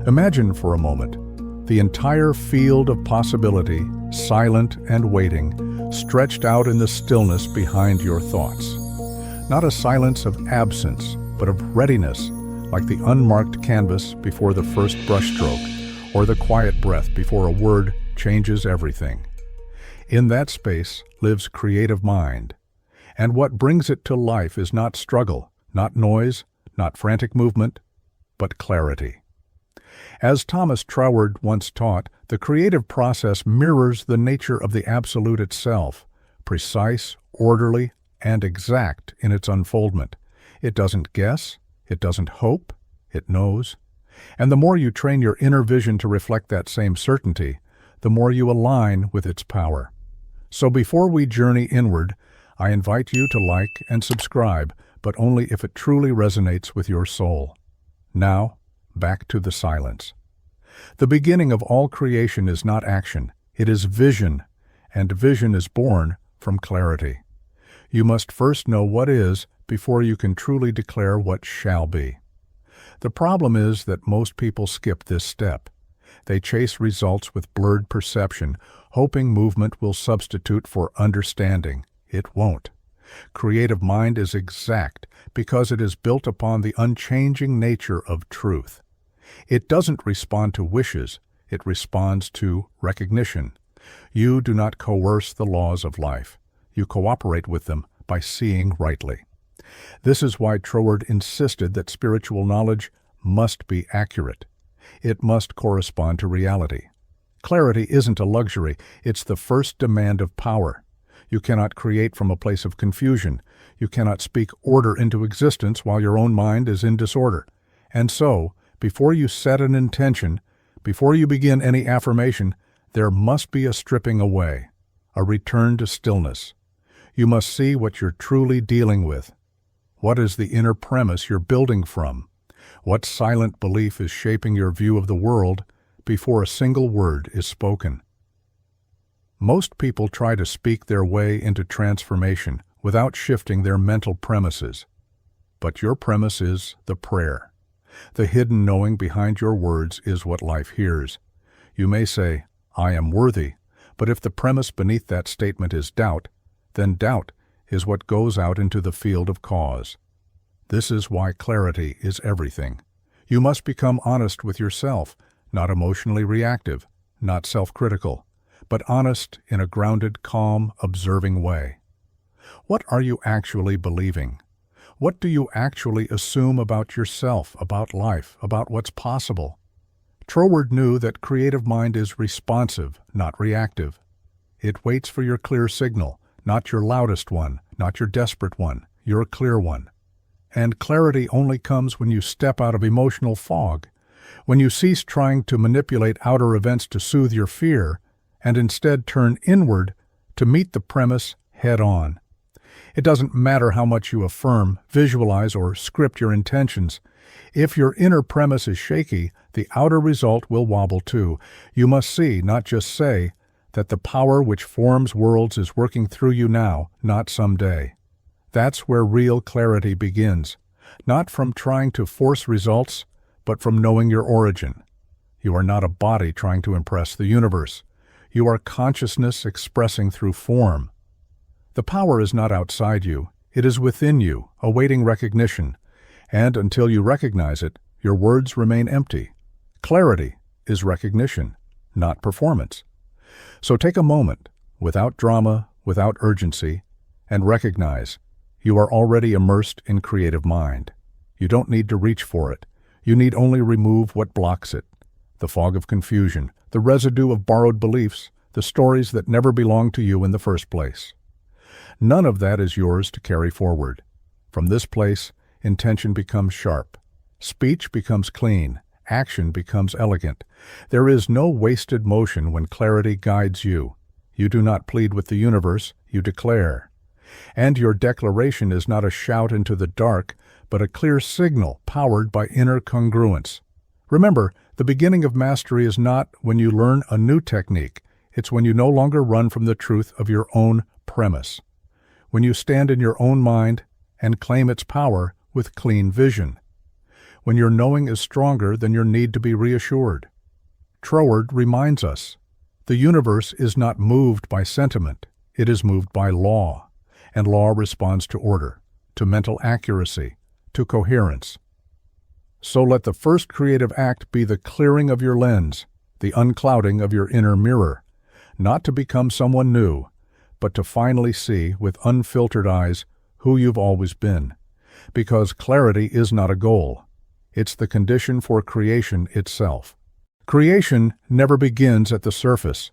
Imagine for a moment the entire field of possibility, silent and waiting, stretched out in the stillness behind your thoughts. Not a silence of absence, but of readiness, like the unmarked canvas before the first brushstroke, or the quiet breath before a word changes everything. In that space lives creative mind, and what brings it to life is not struggle, not noise, not frantic movement, but clarity. As Thomas Troward once taught, the creative process mirrors the nature of the absolute itself, precise, orderly, and exact in its unfoldment. It doesn't guess, it doesn't hope, it knows. And the more you train your inner vision to reflect that same certainty, the more you align with its power. So before we journey inward, I invite you to like and subscribe, but only if it truly resonates with your soul. Now, back to the silence. The beginning of all creation is not action, it is vision, and vision is born from clarity. You must first know what is before you can truly declare what shall be. The problem is that most people skip this step. They chase results with blurred perception, hoping movement will substitute for understanding. It won't. Creative mind is exact because it is built upon the unchanging nature of truth. It doesn't respond to wishes, it responds to recognition. You do not coerce the laws of life. You cooperate with them by seeing rightly. This is why Troward insisted that spiritual knowledge must be accurate. It must correspond to reality. Clarity isn't a luxury, it's the first demand of power. You cannot create from a place of confusion. You cannot speak order into existence while your own mind is in disorder. And so, before you set an intention, before you begin any affirmation, there must be a stripping away, a return to stillness. You must see what you're truly dealing with. What is the inner premise you're building from? What silent belief is shaping your view of the world before a single word is spoken? Most people try to speak their way into transformation without shifting their mental premises. But your premise is the prayer. The hidden knowing behind your words is what life hears. You may say, "I am worthy," but if the premise beneath that statement is doubt, then doubt is what goes out into the field of cause. This is why clarity is everything. You must become honest with yourself, not emotionally reactive, not self-critical, but honest in a grounded, calm, observing way. What are you actually believing? What do you actually assume about yourself, about life, about what's possible? Troward knew that creative mind is responsive, not reactive. It waits for your clear signal, not your loudest one, not your desperate one, your clear one. And clarity only comes when you step out of emotional fog, when you cease trying to manipulate outer events to soothe your fear, and instead turn inward to meet the premise head-on. It doesn't matter how much you affirm, visualize, or script your intentions. If your inner premise is shaky, the outer result will wobble too. You must see, not just say, that the power which forms worlds is working through you now, not someday. That's where real clarity begins, not from trying to force results, but from knowing your origin. You are not a body trying to impress the universe. You are consciousness expressing through form. The power is not outside you, it is within you, awaiting recognition. And until you recognize it, your words remain empty. Clarity is recognition, not performance. So take a moment, without drama, without urgency, and recognize you are already immersed in creative mind. You don't need to reach for it. You need only remove what blocks it. The fog of confusion, the residue of borrowed beliefs, the stories that never belonged to you in the first place. None of that is yours to carry forward. From this place, intention becomes sharp. Speech becomes clean. Action becomes elegant. There is no wasted motion when clarity guides you. You do not plead with the universe, you declare. And your declaration is not a shout into the dark, but a clear signal powered by inner congruence. Remember, the beginning of mastery is not when you learn a new technique. It's when you no longer run from the truth of your own premise. When you stand in your own mind and claim its power with clean vision. when your knowing is stronger than your need to be reassured. Troward reminds us, the universe is not moved by sentiment, it is moved by law, and law responds to order, to mental accuracy, to coherence. So let the first creative act be the clearing of your lens, the unclouding of your inner mirror, not to become someone new, but to finally see with unfiltered eyes who you've always been. Because clarity is not a goal. It's the condition for creation itself. Creation never begins at the surface.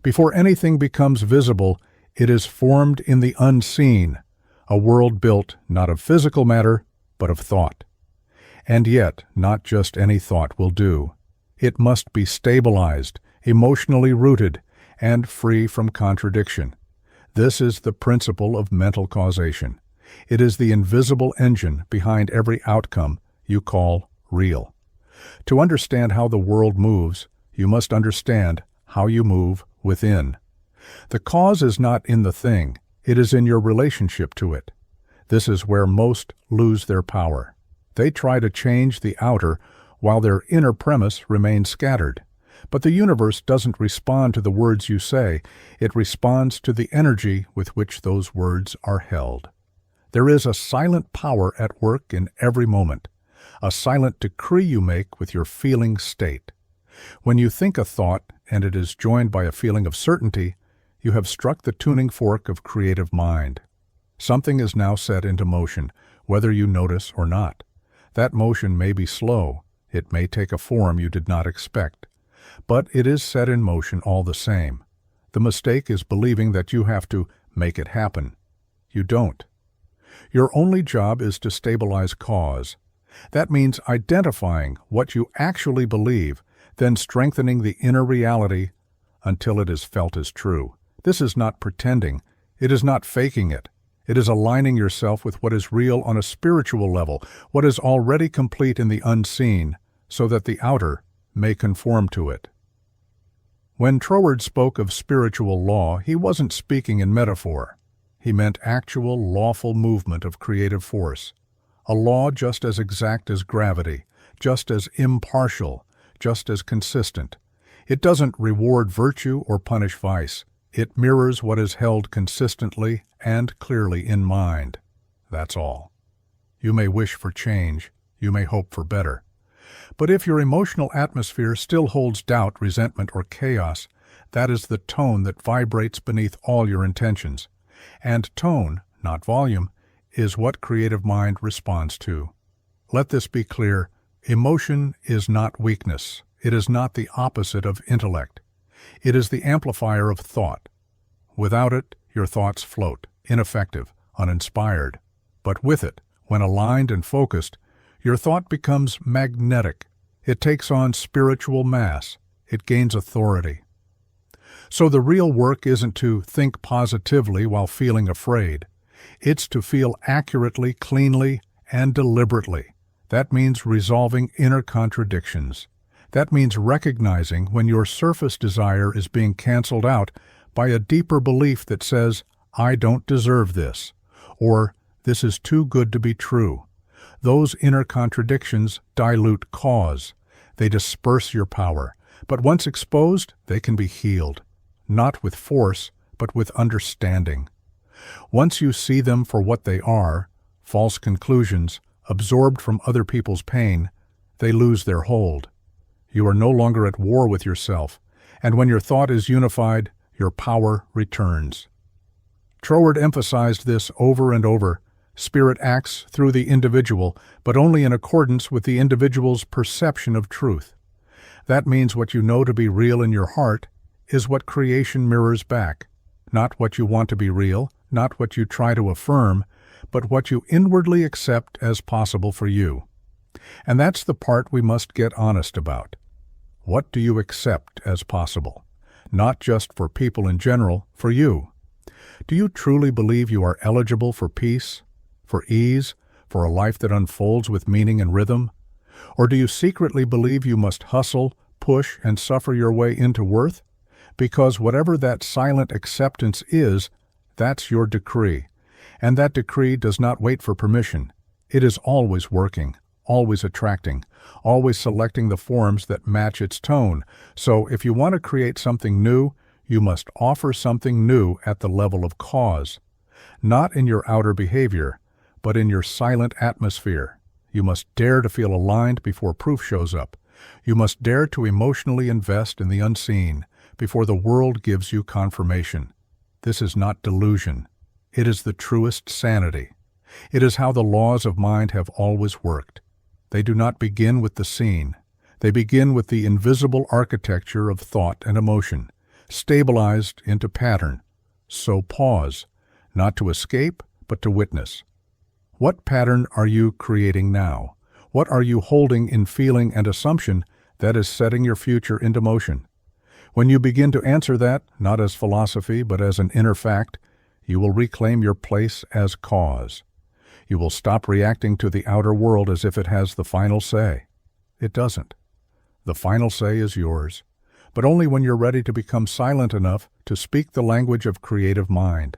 Before anything becomes visible, it is formed in the unseen, a world built not of physical matter, but of thought. And yet, not just any thought will do. It must be stabilized, emotionally rooted, and free from contradiction. This is the principle of mental causation. It is the invisible engine behind every outcome you call real. To understand how the world moves, you must understand how you move within. The cause is not in the thing, it is in your relationship to it. This is where most lose their power. They try to change the outer while their inner premise remains scattered. But the universe doesn't respond to the words you say, it responds to the energy with which those words are held. There is a silent power at work in every moment, a silent decree you make with your feeling state. When you think a thought and it is joined by a feeling of certainty, you have struck the tuning fork of creative mind. Something is now set into motion, whether you notice or not. That motion may be slow, it may take a form you did not expect, but it is set in motion all the same. The mistake is believing that you have to make it happen. You don't. Your only job is to stabilize cause. That means identifying what you actually believe, then strengthening the inner reality until it is felt as true. This is not pretending. It is not faking it. It is aligning yourself with what is real on a spiritual level, what is already complete in the unseen, so that the outer may conform to it. When Troward spoke of spiritual law, he wasn't speaking in metaphor. He meant actual, lawful movement of creative force. A law just as exact as gravity, just as impartial, just as consistent. It doesn't reward virtue or punish vice. It mirrors what is held consistently and clearly in mind. That's all. You may wish for change. You may hope for better. But if your emotional atmosphere still holds doubt, resentment, or chaos, that is the tone that vibrates beneath all your intentions. And tone, not volume, is what creative mind responds to. Let this be clear. Emotion is not weakness. It is not the opposite of intellect. It is the amplifier of thought. Without it, your thoughts float, ineffective, uninspired. But with it, when aligned and focused, your thought becomes magnetic. It takes on spiritual mass. It gains authority. So the real work isn't to think positively while feeling afraid. It's to feel accurately, cleanly, and deliberately. That means resolving inner contradictions. That means recognizing when your surface desire is being canceled out by a deeper belief that says, I don't deserve this, or this is too good to be true. Those inner contradictions dilute cause. They disperse your power, but once exposed, they can be healed, not with force, but with understanding. Once you see them for what they are, false conclusions, absorbed from other people's pain, they lose their hold. You are no longer at war with yourself, and when your thought is unified, your power returns. Troward emphasized this over and over. Spirit acts through the individual, but only in accordance with the individual's perception of truth. That means what you know to be real in your heart is what creation mirrors back. Not what you want to be real, not what you try to affirm, but what you inwardly accept as possible for you. And that's the part we must get honest about. What do you accept as possible? Not just for people in general, for you. Do you truly believe you are eligible for peace, for ease, for a life that unfolds with meaning and rhythm? Or do you secretly believe you must hustle, push, and suffer your way into worth? Because whatever that silent acceptance is, that's your decree. And that decree does not wait for permission. It is always working, always attracting, always selecting the forms that match its tone. So if you want to create something new, you must offer something new at the level of cause. Not in your outer behavior, but in your silent atmosphere. You must dare to feel aligned before proof shows up. You must dare to emotionally invest in the unseen before the world gives you confirmation. This is not delusion. It is the truest sanity. It is how the laws of mind have always worked. They do not begin with the seen. They begin with the invisible architecture of thought and emotion, stabilized into pattern. So pause, not to escape, but to witness. What pattern are you creating now? What are you holding in feeling and assumption that is setting your future into motion? When you begin to answer that, not as philosophy, but as an inner fact, you will reclaim your place as cause. You will stop reacting to the outer world as if it has the final say. It doesn't. The final say is yours, but only when you're ready to become silent enough to speak the language of creative mind.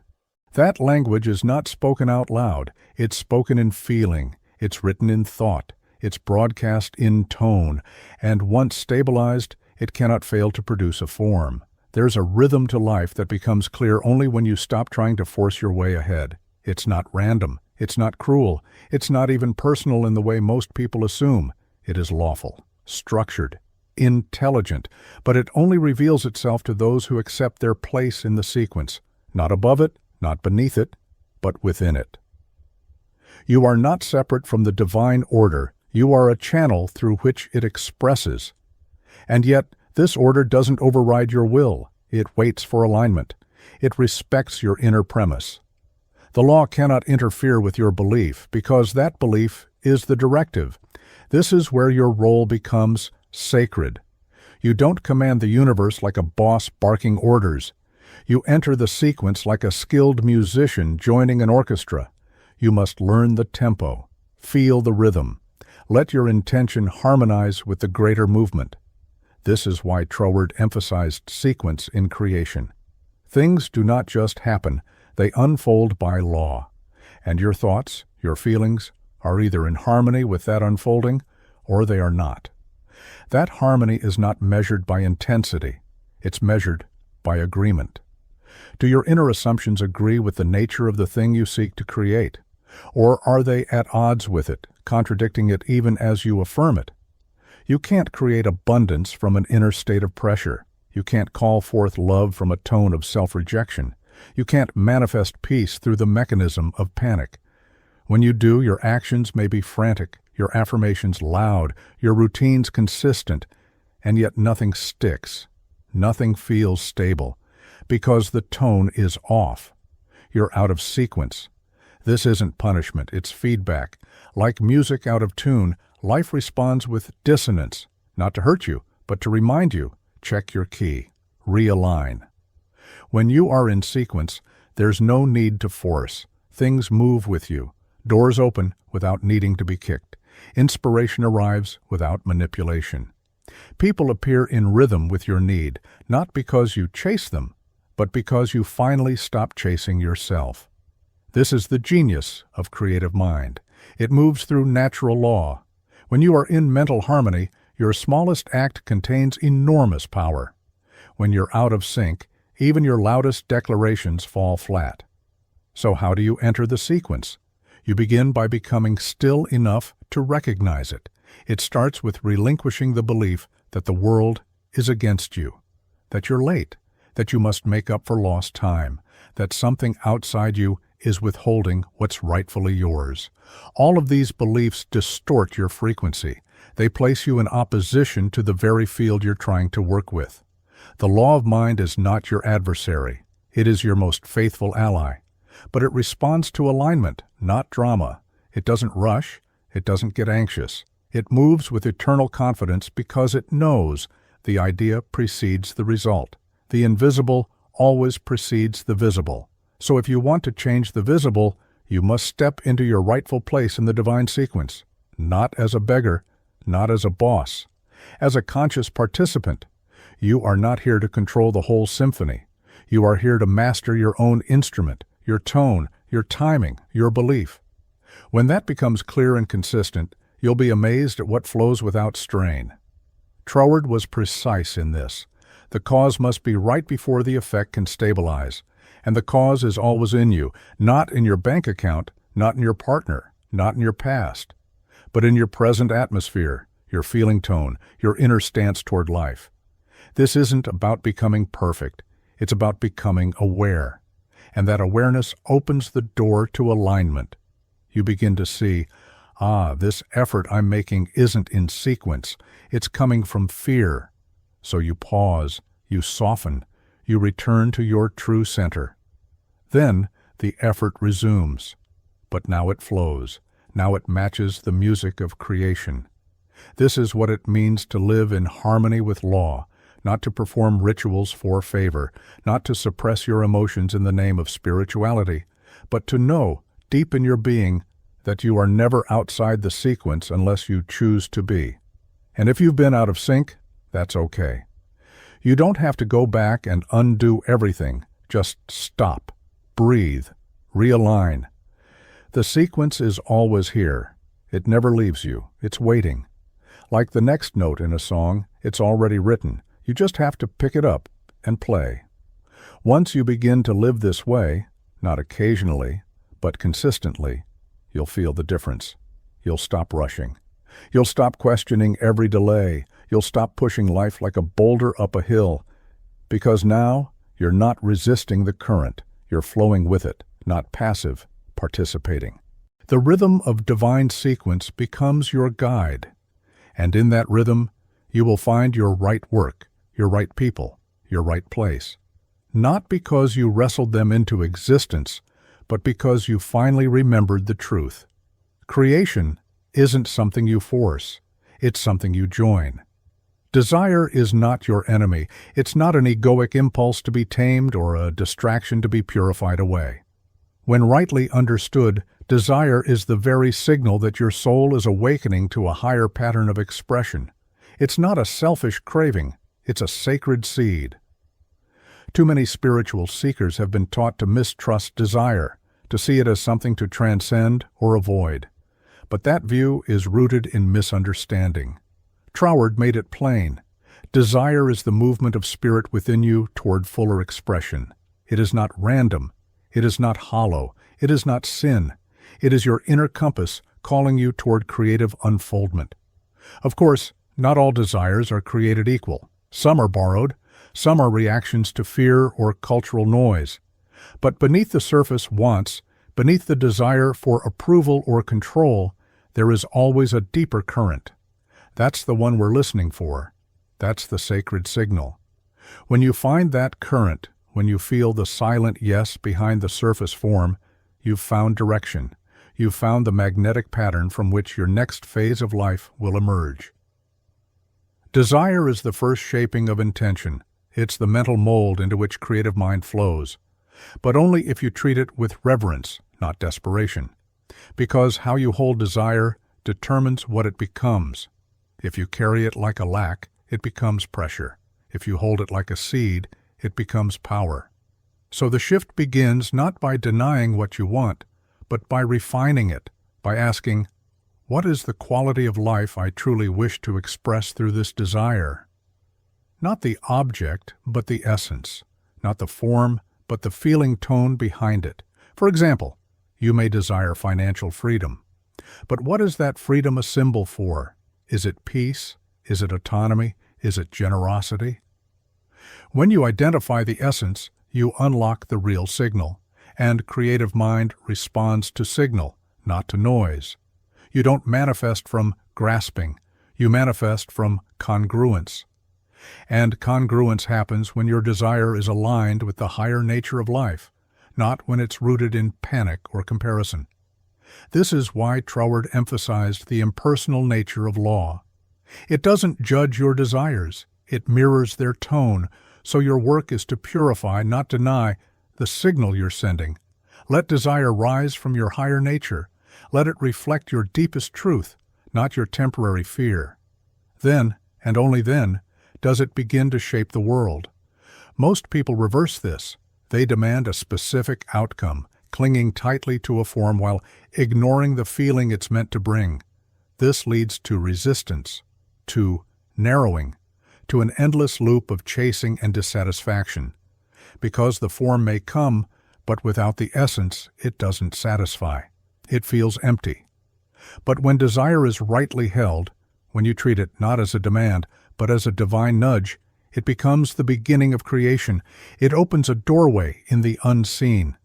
That language is not spoken out loud. It's spoken in feeling. It's written in thought. It's broadcast in tone. And once stabilized, it cannot fail to produce a form. There's a rhythm to life that becomes clear only when you stop trying to force your way ahead. It's not random. It's not cruel. It's not even personal in the way most people assume. It is lawful, structured, intelligent, but it only reveals itself to those who accept their place in the sequence, not above it, not beneath it, but within it. You are not separate from the divine order. You are a channel through which it expresses. And yet, this order doesn't override your will. It waits for alignment. It respects your inner premise. The law cannot interfere with your belief because that belief is the directive. This is where your role becomes sacred. You don't command the universe like a boss barking orders. You enter the sequence like a skilled musician joining an orchestra. You must learn the tempo, feel the rhythm. Let your intention harmonize with the greater movement. This is why Troward emphasized sequence in creation. Things do not just happen, they unfold by law. And your thoughts, your feelings, are either in harmony with that unfolding, or they are not. That harmony is not measured by intensity. It's measured by agreement. Do your inner assumptions agree with the nature of the thing you seek to create? Or are they at odds with it, contradicting it even as you affirm it? You can't create abundance from an inner state of pressure. You can't call forth love from a tone of self-rejection. You can't manifest peace through the mechanism of panic. When you do, your actions may be frantic, your affirmations loud, your routines consistent, and yet nothing sticks. Nothing feels stable, because the tone is off. You're out of sequence. This isn't punishment, it's feedback. Like music out of tune, life responds with dissonance, not to hurt you, but to remind you, check your key, realign. When you are in sequence, there's no need to force. Things move with you. Doors open without needing to be kicked. Inspiration arrives without manipulation. People appear in rhythm with your need, not because you chase them, but because you finally stop chasing yourself. This is the genius of creative mind. It moves through natural law. When you are in mental harmony, your smallest act contains enormous power. When you're out of sync, even your loudest declarations fall flat. So how do you enter the sequence? You begin by becoming still enough to recognize it. It starts with relinquishing the belief that the world is against you, that you're late, that you must make up for lost time, that something outside you is withholding what's rightfully yours. All of these beliefs distort your frequency. They place you in opposition to the very field you're trying to work with. The law of mind is not your adversary. It is your most faithful ally. But it responds to alignment, not drama. It doesn't rush. It doesn't get anxious. It moves with eternal confidence because it knows the idea precedes the result. The invisible always precedes the visible. So if you want to change the visible, you must step into your rightful place in the divine sequence, not as a beggar, not as a boss, as a conscious participant. You are not here to control the whole symphony. You are here to master your own instrument, your tone, your timing, your belief. When that becomes clear and consistent, You'll be amazed at what flows without strain. Troward was precise in this. The cause must be right before the effect can stabilize. And the cause is always in you, not in your bank account, not in your partner, not in your past, but in your present atmosphere, your feeling tone, your inner stance toward life. This isn't about becoming perfect. It's about becoming aware. And that awareness opens the door to alignment. You begin to see, this effort I'm making isn't in sequence. It's coming from fear. So you pause, you soften, you return to your true center. Then the effort resumes. But now it flows. Now it matches the music of creation. This is what it means to live in harmony with law, not to perform rituals for favor, not to suppress your emotions in the name of spirituality, but to know, deep in your being, that you are never outside the sequence unless you choose to be. And if you've been out of sync, that's okay. You don't have to go back and undo everything. Just stop, breathe, realign. The sequence is always here. It never leaves you. It's waiting. Like the next note in a song, it's already written. You just have to pick it up and play. Once you begin to live this way, not occasionally, but consistently, you'll feel the difference. You'll stop rushing. You'll stop questioning every delay. You'll stop pushing life like a boulder up a hill. Because now, you're not resisting the current. You're flowing with it, not passive, participating. The rhythm of divine sequence becomes your guide. And in that rhythm, you will find your right work, your right people, your right place. Not because you wrestled them into existence, but because you finally remembered the truth. Creation isn't something you force. It's something you join. Desire is not your enemy. It's not an egoic impulse to be tamed or a distraction to be purified away. When rightly understood, desire is the very signal that your soul is awakening to a higher pattern of expression. It's not a selfish craving. It's a sacred seed. Too many spiritual seekers have been taught to mistrust desire, to see it as something to transcend or avoid. But that view is rooted in misunderstanding. Troward made it plain. Desire is the movement of spirit within you toward fuller expression. It is not random. It is not hollow. It is not sin. It is your inner compass calling you toward creative unfoldment. Of course, not all desires are created equal. Some are borrowed. Some are reactions to fear or cultural noise. But beneath the surface wants, beneath the desire for approval or control, there is always a deeper current. That's the one we're listening for. That's the sacred signal. When you find that current, when you feel the silent yes behind the surface form, you've found direction. You've found the magnetic pattern from which your next phase of life will emerge. Desire is the first shaping of intention. It's the mental mold into which creative mind flows. But only if you treat it with reverence, not desperation. Because how you hold desire determines what it becomes. If you carry it like a lack, it becomes pressure. If you hold it like a seed, it becomes power. So the shift begins not by denying what you want, but by refining it, by asking, what is the quality of life I truly wish to express through this desire? Not the object, but the essence. Not the form, but the feeling tone behind it. For example, you may desire financial freedom. But what is that freedom a symbol for? Is it peace? Is it autonomy? Is it generosity? When you identify the essence, you unlock the real signal, and creative mind responds to signal, not to noise. You don't manifest from grasping. You manifest from congruence. And congruence happens when your desire is aligned with the higher nature of life, not when it's rooted in panic or comparison. This is why Troward emphasized the impersonal nature of law. It doesn't judge your desires. It mirrors their tone, so your work is to purify, not deny, the signal you're sending. Let desire rise from your higher nature. Let it reflect your deepest truth, not your temporary fear. Then, and only then, does it begin to shape the world. Most people reverse this. They demand a specific outcome, clinging tightly to a form while ignoring the feeling it's meant to bring. This leads to resistance, to narrowing, to an endless loop of chasing and dissatisfaction. Because the form may come, but without the essence, it doesn't satisfy. It feels empty. But when desire is rightly held, when you treat it not as a demand, but as a divine nudge, it becomes the beginning of creation. It opens a doorway in the unseen.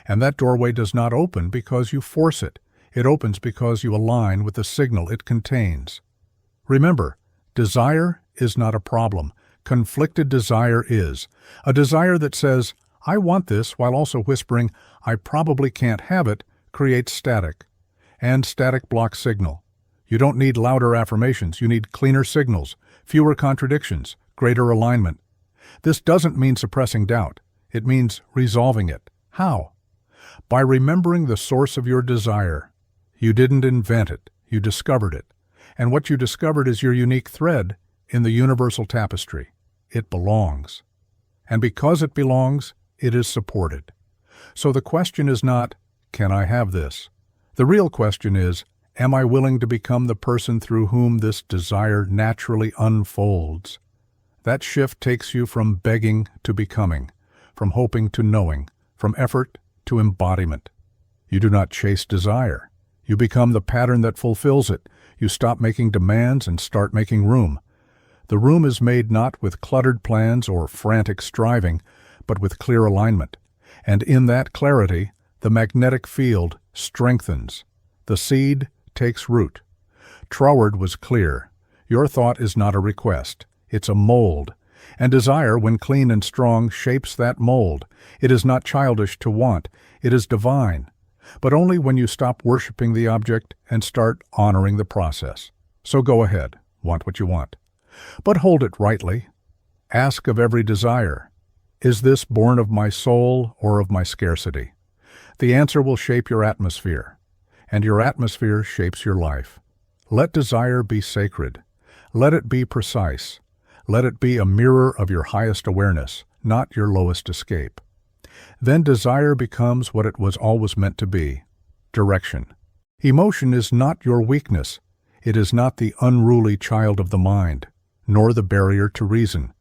And that doorway does not open because you force it. It opens because you align with the signal it contains. Remember, desire is not a problem. Conflicted desire is. A desire that says, I want this, while also whispering, I probably can't have it, creates static. And static blocks signal. You don't need louder affirmations. You need cleaner signals, fewer contradictions, greater alignment. This doesn't mean suppressing doubt. It means resolving it. How? By remembering the source of your desire. You didn't invent it. You discovered it. And what you discovered is your unique thread in the universal tapestry. It belongs. And because it belongs, it is supported. So the question is not, can I have this? The real question is, am I willing to become the person through whom this desire naturally unfolds? That shift takes you from begging to becoming, from hoping to knowing, from effort to embodiment. You do not chase desire. You become the pattern that fulfills it. You stop making demands and start making room. The room is made not with cluttered plans or frantic striving, but with clear alignment. And in that clarity, the magnetic field strengthens. The seed takes root. Troward was clear. Your thought is not a request. It's a mold. And desire, when clean and strong, shapes that mold. It is not childish to want. It is divine. But only when you stop worshiping the object and start honoring the process. So go ahead. Want what you want. But hold it rightly. Ask of every desire, is this born of my soul or of my scarcity? The answer will shape your atmosphere, and your atmosphere shapes your life. Let desire be sacred. Let it be precise. Let it be a mirror of your highest awareness, not your lowest escape. Then desire becomes what it was always meant to be, direction. Emotion is not your weakness. It is not the unruly child of the mind, nor the barrier to reason.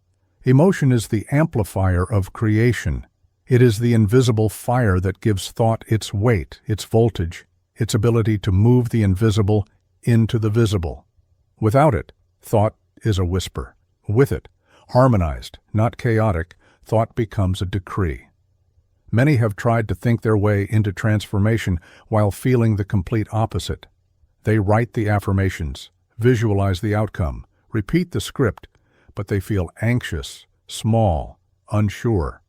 Emotion is the amplifier of creation. It is the invisible fire that gives thought its weight, its voltage, its ability to move the invisible into the visible. Without it, thought is a whisper. With it, harmonized, not chaotic, thought becomes a decree. Many have tried to think their way into transformation while feeling the complete opposite. They write the affirmations, visualize the outcome, repeat the script, but they feel anxious, small, unsure.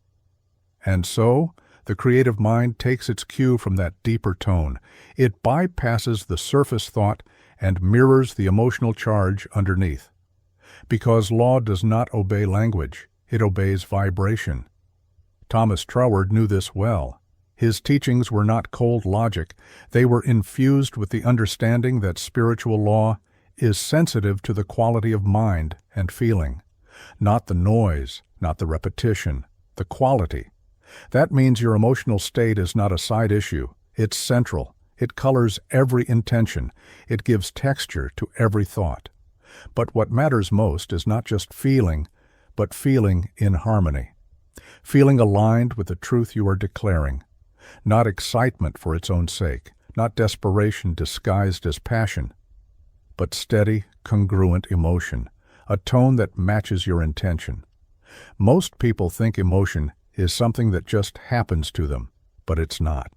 And so, the creative mind takes its cue from that deeper tone. It bypasses the surface thought and mirrors the emotional charge underneath. Because law does not obey language, it obeys vibration. Thomas Troward knew this well. His teachings were not cold logic. They were infused with the understanding that spiritual law is sensitive to the quality of mind and feeling. Not the noise, not the repetition, the quality. That means your emotional state is not a side issue. It's central. It colors every intention. It gives texture to every thought. But what matters most is not just feeling, but feeling in harmony. Feeling aligned with the truth you are declaring. Not excitement for its own sake, not desperation disguised as passion, but steady, congruent emotion, a tone that matches your intention. Most people think emotion is something that just happens to them, but it's not.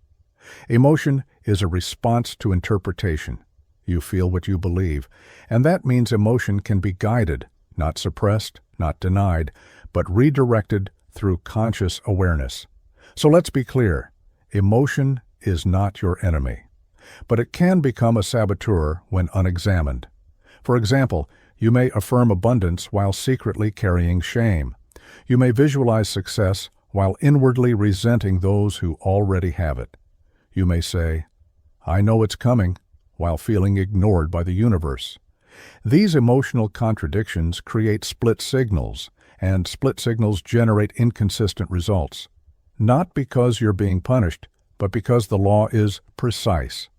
Emotion is a response to interpretation. You feel what you believe, and that means emotion can be guided, not suppressed, not denied, but redirected through conscious awareness. So let's be clear, emotion is not your enemy, but it can become a saboteur when unexamined. For example, you may affirm abundance while secretly carrying shame. You may visualize success while inwardly resenting those who already have it. You may say, I know it's coming, while feeling ignored by the universe. These emotional contradictions create split signals, and split signals generate inconsistent results. Not because you're being punished, but because the law is precise.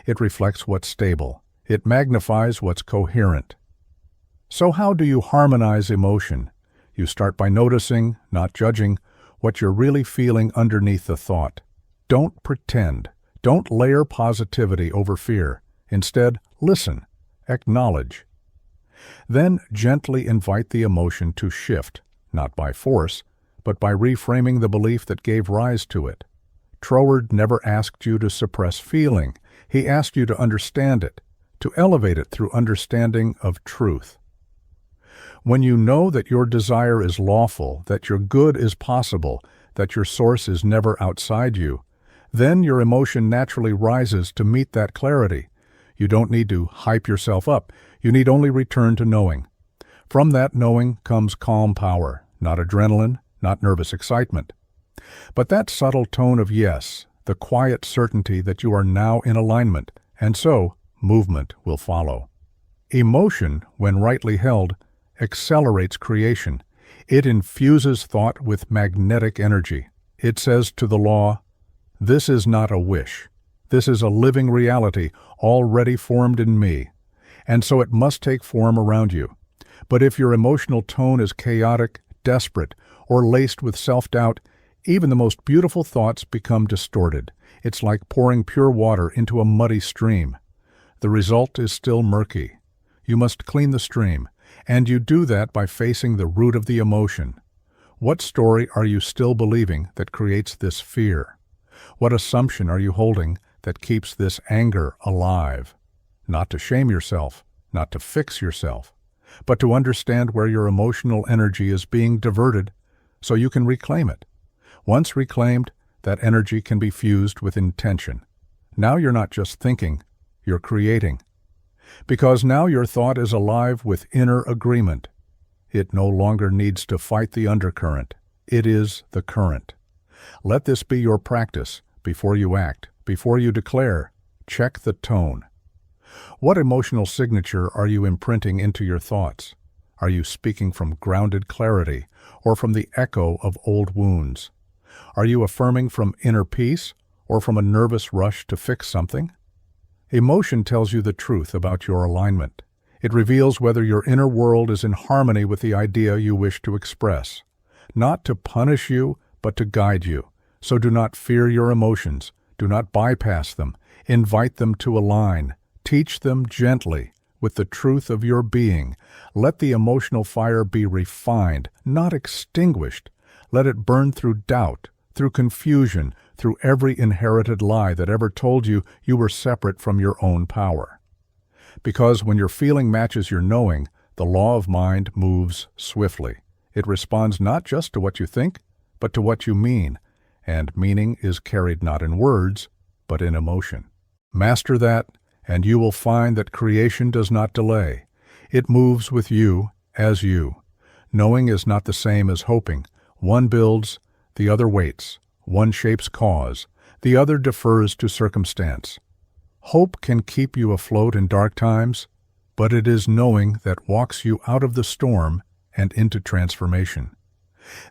It reflects what's stable. It magnifies what's coherent. So how do you harmonize emotion? You start by noticing, not judging, what you're really feeling underneath the thought. Don't pretend. Don't layer positivity over fear. Instead, listen. Acknowledge. Then gently invite the emotion to shift, not by force, but by reframing the belief that gave rise to it. Troward never asked you to suppress feeling. He asked you to understand it, to elevate it through understanding of truth. When you know that your desire is lawful, that your good is possible, that your source is never outside you, then your emotion naturally rises to meet that clarity. You don't need to hype yourself up. You need only return to knowing. From that knowing comes calm power, not adrenaline, not nervous excitement. But that subtle tone of yes, the quiet certainty that you are now in alignment, and so movement will follow. Emotion, when rightly held, accelerates creation. It infuses thought with magnetic energy. It says to the law, "This is not a wish. This is a living reality already formed in me, and so it must take form around you." But if your emotional tone is chaotic, desperate, or laced with self-doubt, even the most beautiful thoughts become distorted. It's like pouring pure water into a muddy stream. The result is still murky. You must clean the stream, and you do that by facing the root of the emotion. What story are you still believing that creates this fear? What assumption are you holding that keeps this anger alive? Not to shame yourself, not to fix yourself, but to understand where your emotional energy is being diverted so you can reclaim it. Once reclaimed, that energy can be fused with intention. Now you're not just thinking, you're creating. Because now your thought is alive with inner agreement. It no longer needs to fight the undercurrent. It is the current. Let this be your practice. Before you act, before you declare, check the tone. What emotional signature are you imprinting into your thoughts? Are you speaking from grounded clarity or from the echo of old wounds? Are you affirming from inner peace or from a nervous rush to fix something? Emotion tells you the truth about your alignment. It reveals whether your inner world is in harmony with the idea you wish to express. Not to punish you, but to guide you. So do not fear your emotions. Do not bypass them. Invite them to align. Teach them gently with the truth of your being. Let the emotional fire be refined, not extinguished. Let it burn through doubt, through confusion, through every inherited lie that ever told you you were separate from your own power. Because when your feeling matches your knowing, the law of mind moves swiftly. It responds not just to what you think, but to what you mean. And meaning is carried not in words, but in emotion. Master that, and you will find that creation does not delay. It moves with you as you. Knowing is not the same as hoping. One builds, the other waits. One shapes cause, the other defers to circumstance. Hope can keep you afloat in dark times, but it is knowing that walks you out of the storm and into transformation.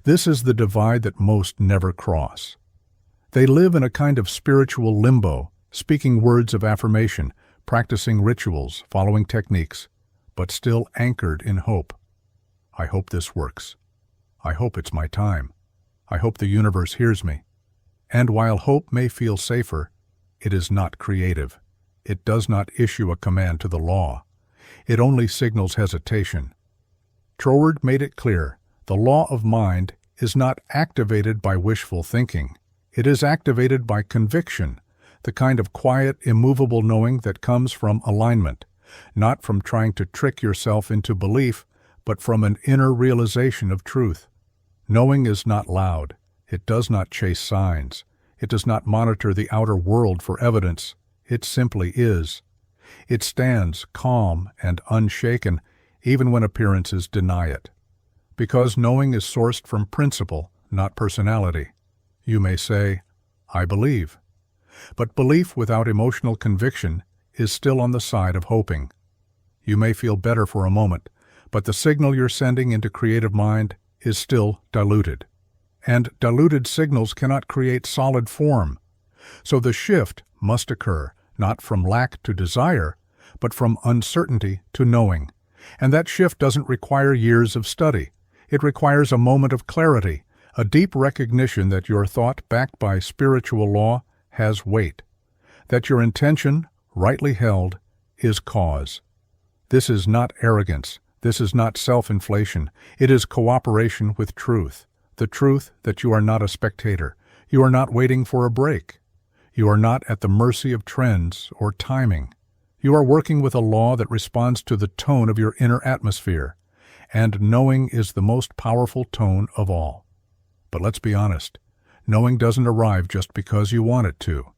This is the divide that most never cross. They live in a kind of spiritual limbo, speaking words of affirmation, practicing rituals, following techniques, but still anchored in hope. I hope this works. I hope it's my time. I hope the universe hears me. And while hope may feel safer, it is not creative. It does not issue a command to the law. It only signals hesitation. Troward made it clear. The law of mind is not activated by wishful thinking. It is activated by conviction, the kind of quiet, immovable knowing that comes from alignment, not from trying to trick yourself into belief, but from an inner realization of truth. Knowing is not loud. It does not chase signs. It does not monitor the outer world for evidence. It simply is. It stands calm and unshaken, even when appearances deny it. Because knowing is sourced from principle, not personality. You may say, I believe. But belief without emotional conviction is still on the side of hoping. You may feel better for a moment, but the signal you're sending into creative mind is still diluted. And diluted signals cannot create solid form. So the shift must occur, not from lack to desire, but from uncertainty to knowing. And that shift doesn't require years of study. It requires a moment of clarity, a deep recognition that your thought, backed by spiritual law, has weight, that your intention, rightly held, is cause. This is not arrogance. This is not self-inflation. It is cooperation with truth, the truth that you are not a spectator. You are not waiting for a break. You are not at the mercy of trends or timing. You are working with a law that responds to the tone of your inner atmosphere, and knowing is the most powerful tone of all. But let's be honest, knowing doesn't arrive just because you want it to.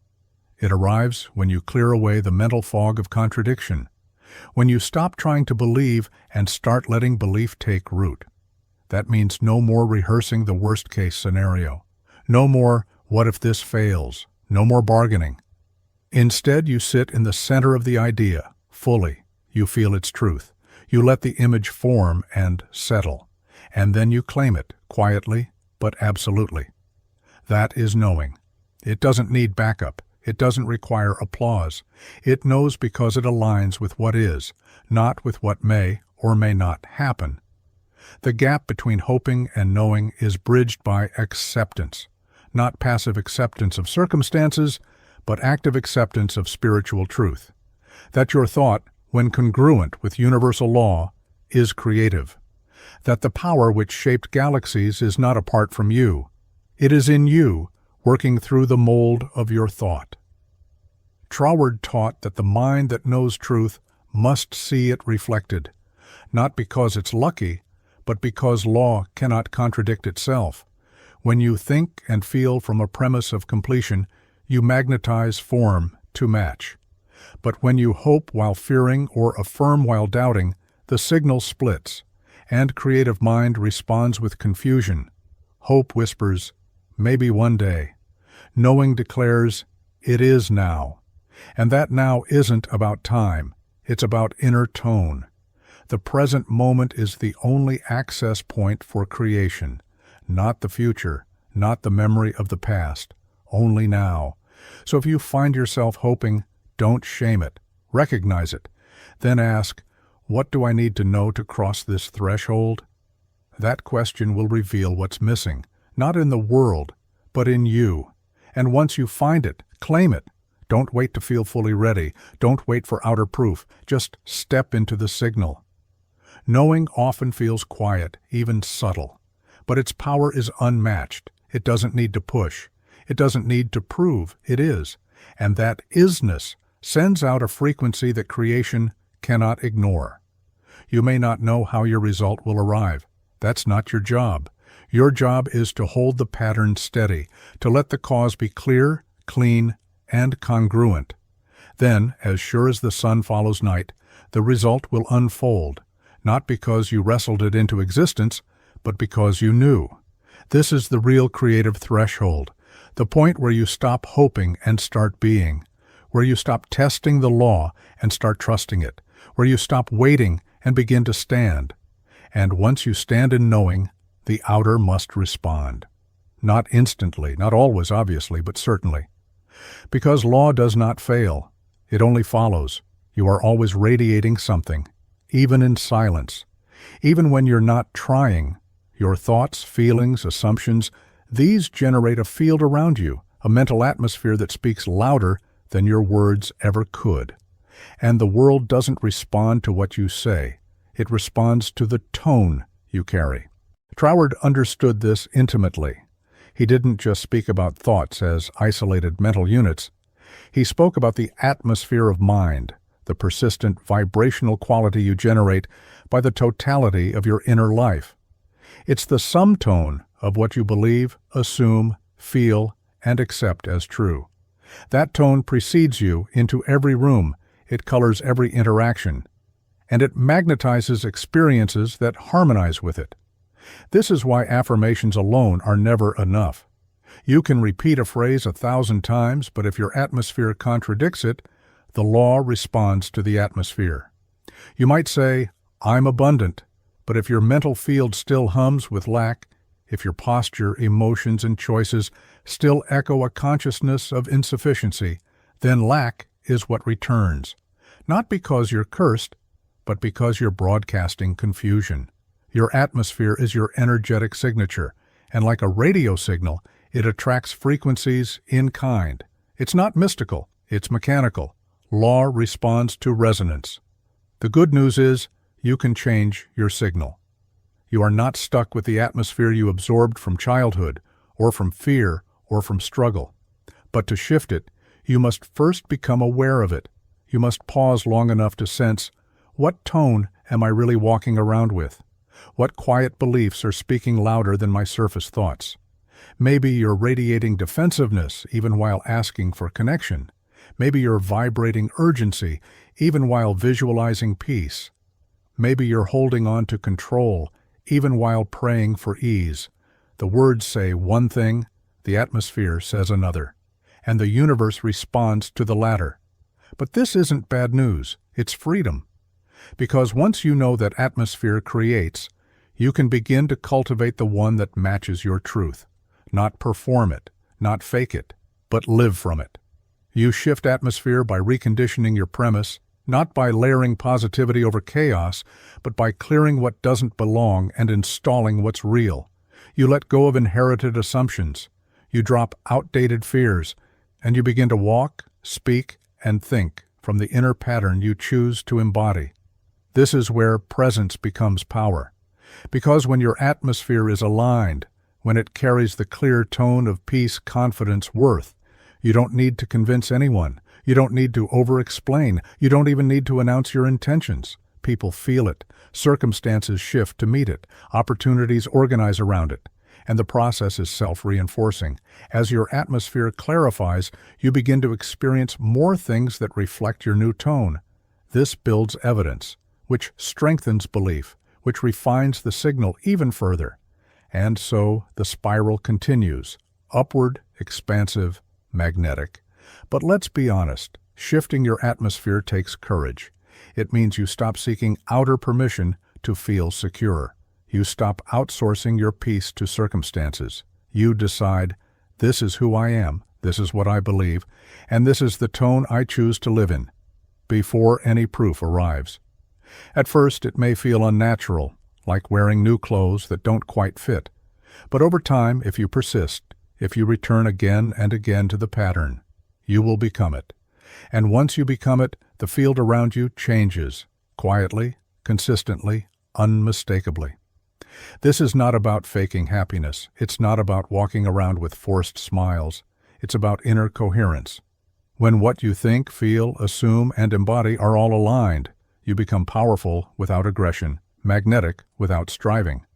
It arrives when you clear away the mental fog of contradiction, when you stop trying to believe and start letting belief take root. That means no more rehearsing the worst-case scenario. No more, what if this fails? No more bargaining. Instead, you sit in the center of the idea, fully. You feel its truth. You let the image form and settle. And then you claim it, quietly, but absolutely. That is knowing. It doesn't need backup. It doesn't require applause. It knows because it aligns with what is, not with what may or may not happen. The gap between hoping and knowing is bridged by acceptance, not passive acceptance of circumstances, but active acceptance of spiritual truth. That your thought, when congruent with universal law, is creative. That the power which shaped galaxies is not apart from you. It is in you, working through the mold of your thought. Troward taught that the mind that knows truth must see it reflected, not because it's lucky, but because law cannot contradict itself. When you think and feel from a premise of completion, you magnetize form to match. But when you hope while fearing or affirm while doubting, the signal splits, and creative mind responds with confusion. Hope whispers, maybe one day. Knowing declares, it is now. And that now isn't about time. It's about inner tone. The present moment is the only access point for creation, not the future, not the memory of the past, only now. So if you find yourself hoping, don't shame it. Recognize it. Then ask, what do I need to know to cross this threshold? That question will reveal what's missing, not in the world, but in you. And once you find it, claim it. Don't wait to feel fully ready. Don't wait for outer proof. Just step into the signal. Knowing often feels quiet, even subtle. But its power is unmatched. It doesn't need to push. It doesn't need to prove it is. And that isness sends out a frequency that creation cannot ignore. You may not know how your result will arrive. That's not your job. Your job is to hold the pattern steady, to let the cause be clear, clean, and congruent. Then, as sure as the sun follows night, the result will unfold, not because you wrestled it into existence, but because you knew. This is the real creative threshold, the point where you stop hoping and start being, where you stop testing the law and start trusting it, where you stop waiting and begin to stand. And once you stand in knowing, the outer must respond. Not instantly, not always obviously, but certainly. Because law does not fail, it only follows. You are always radiating something, even in silence. Even when you're not trying, your thoughts, feelings, assumptions, these generate a field around you, a mental atmosphere that speaks louder than your words ever could. And the world doesn't respond to what you say. It responds to the tone you carry. Troward understood this intimately. He didn't just speak about thoughts as isolated mental units. He spoke about the atmosphere of mind, the persistent vibrational quality you generate by the totality of your inner life. It's the sum tone of what you believe, assume, feel, and accept as true. That tone precedes you into every room. It colors every interaction, and it magnetizes experiences that harmonize with it. This is why affirmations alone are never enough. You can repeat a phrase 1,000 times, but if your atmosphere contradicts it, the law responds to the atmosphere. You might say, I'm abundant, but if your mental field still hums with lack, if your posture, emotions, and choices still echo a consciousness of insufficiency, then lack is what returns. Not because you're cursed, but because you're broadcasting confusion. Your atmosphere is your energetic signature, and like a radio signal, it attracts frequencies in kind. It's not mystical, it's mechanical. Law responds to resonance. The good news is, you can change your signal. You are not stuck with the atmosphere you absorbed from childhood, or from fear, or from struggle. But to shift it, you must first become aware of it. You must pause long enough to sense, what tone am I really walking around with? What quiet beliefs are speaking louder than my surface thoughts? Maybe you're radiating defensiveness even while asking for connection. Maybe you're vibrating urgency even while visualizing peace. Maybe you're holding on to control even while praying for ease. The words say one thing, the atmosphere says another, and the universe responds to the latter. But this isn't bad news, it's freedom. Because once you know that atmosphere creates, you can begin to cultivate the one that matches your truth. Not perform it, not fake it, but live from it. You shift atmosphere by reconditioning your premise, not by layering positivity over chaos, but by clearing what doesn't belong and installing what's real. You let go of inherited assumptions. You drop outdated fears, and you begin to walk, speak, and think from the inner pattern you choose to embody. This is where presence becomes power. Because when your atmosphere is aligned, when it carries the clear tone of peace, confidence, worth, you don't need to convince anyone. You don't need to over-explain. You don't even need to announce your intentions. People feel it. Circumstances shift to meet it. Opportunities organize around it. And the process is self-reinforcing. As your atmosphere clarifies, you begin to experience more things that reflect your new tone. This builds evidence, which strengthens belief, which refines the signal even further. And so the spiral continues, upward, expansive, magnetic. But let's be honest, shifting your atmosphere takes courage. It means you stop seeking outer permission to feel secure. You stop outsourcing your peace to circumstances. You decide, this is who I am, this is what I believe, and this is the tone I choose to live in, before any proof arrives. At first, it may feel unnatural, like wearing new clothes that don't quite fit. But over time, if you persist, if you return again and again to the pattern, you will become it. And once you become it, the field around you changes, quietly, consistently, unmistakably. This is not about faking happiness. It's not about walking around with forced smiles. It's about inner coherence. When what you think, feel, assume, and embody are all aligned, you become powerful without aggression, magnetic without striving.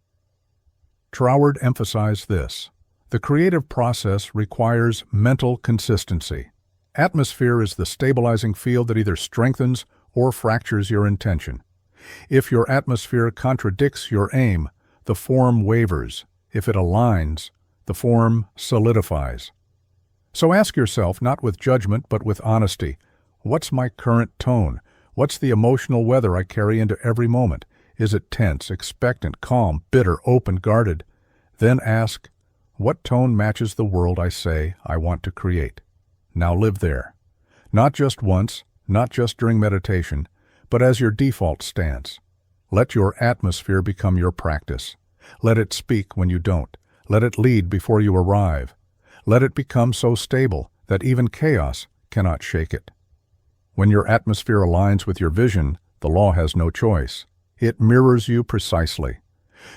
Troward emphasized this. The creative process requires mental consistency. Atmosphere is the stabilizing field that either strengthens or fractures your intention. If your atmosphere contradicts your aim, the form wavers. If it aligns, the form solidifies. So ask yourself, not with judgment but with honesty, what's my current tone? What's the emotional weather I carry into every moment? Is it tense, expectant, calm, bitter, open, guarded? Then ask, what tone matches the world I say I want to create? Now live there. Not just once, not just during meditation, but as your default stance. Let your atmosphere become your practice. Let it speak when you don't. Let it lead before you arrive. Let it become so stable that even chaos cannot shake it. When your atmosphere aligns with your vision, the law has no choice. It mirrors you precisely.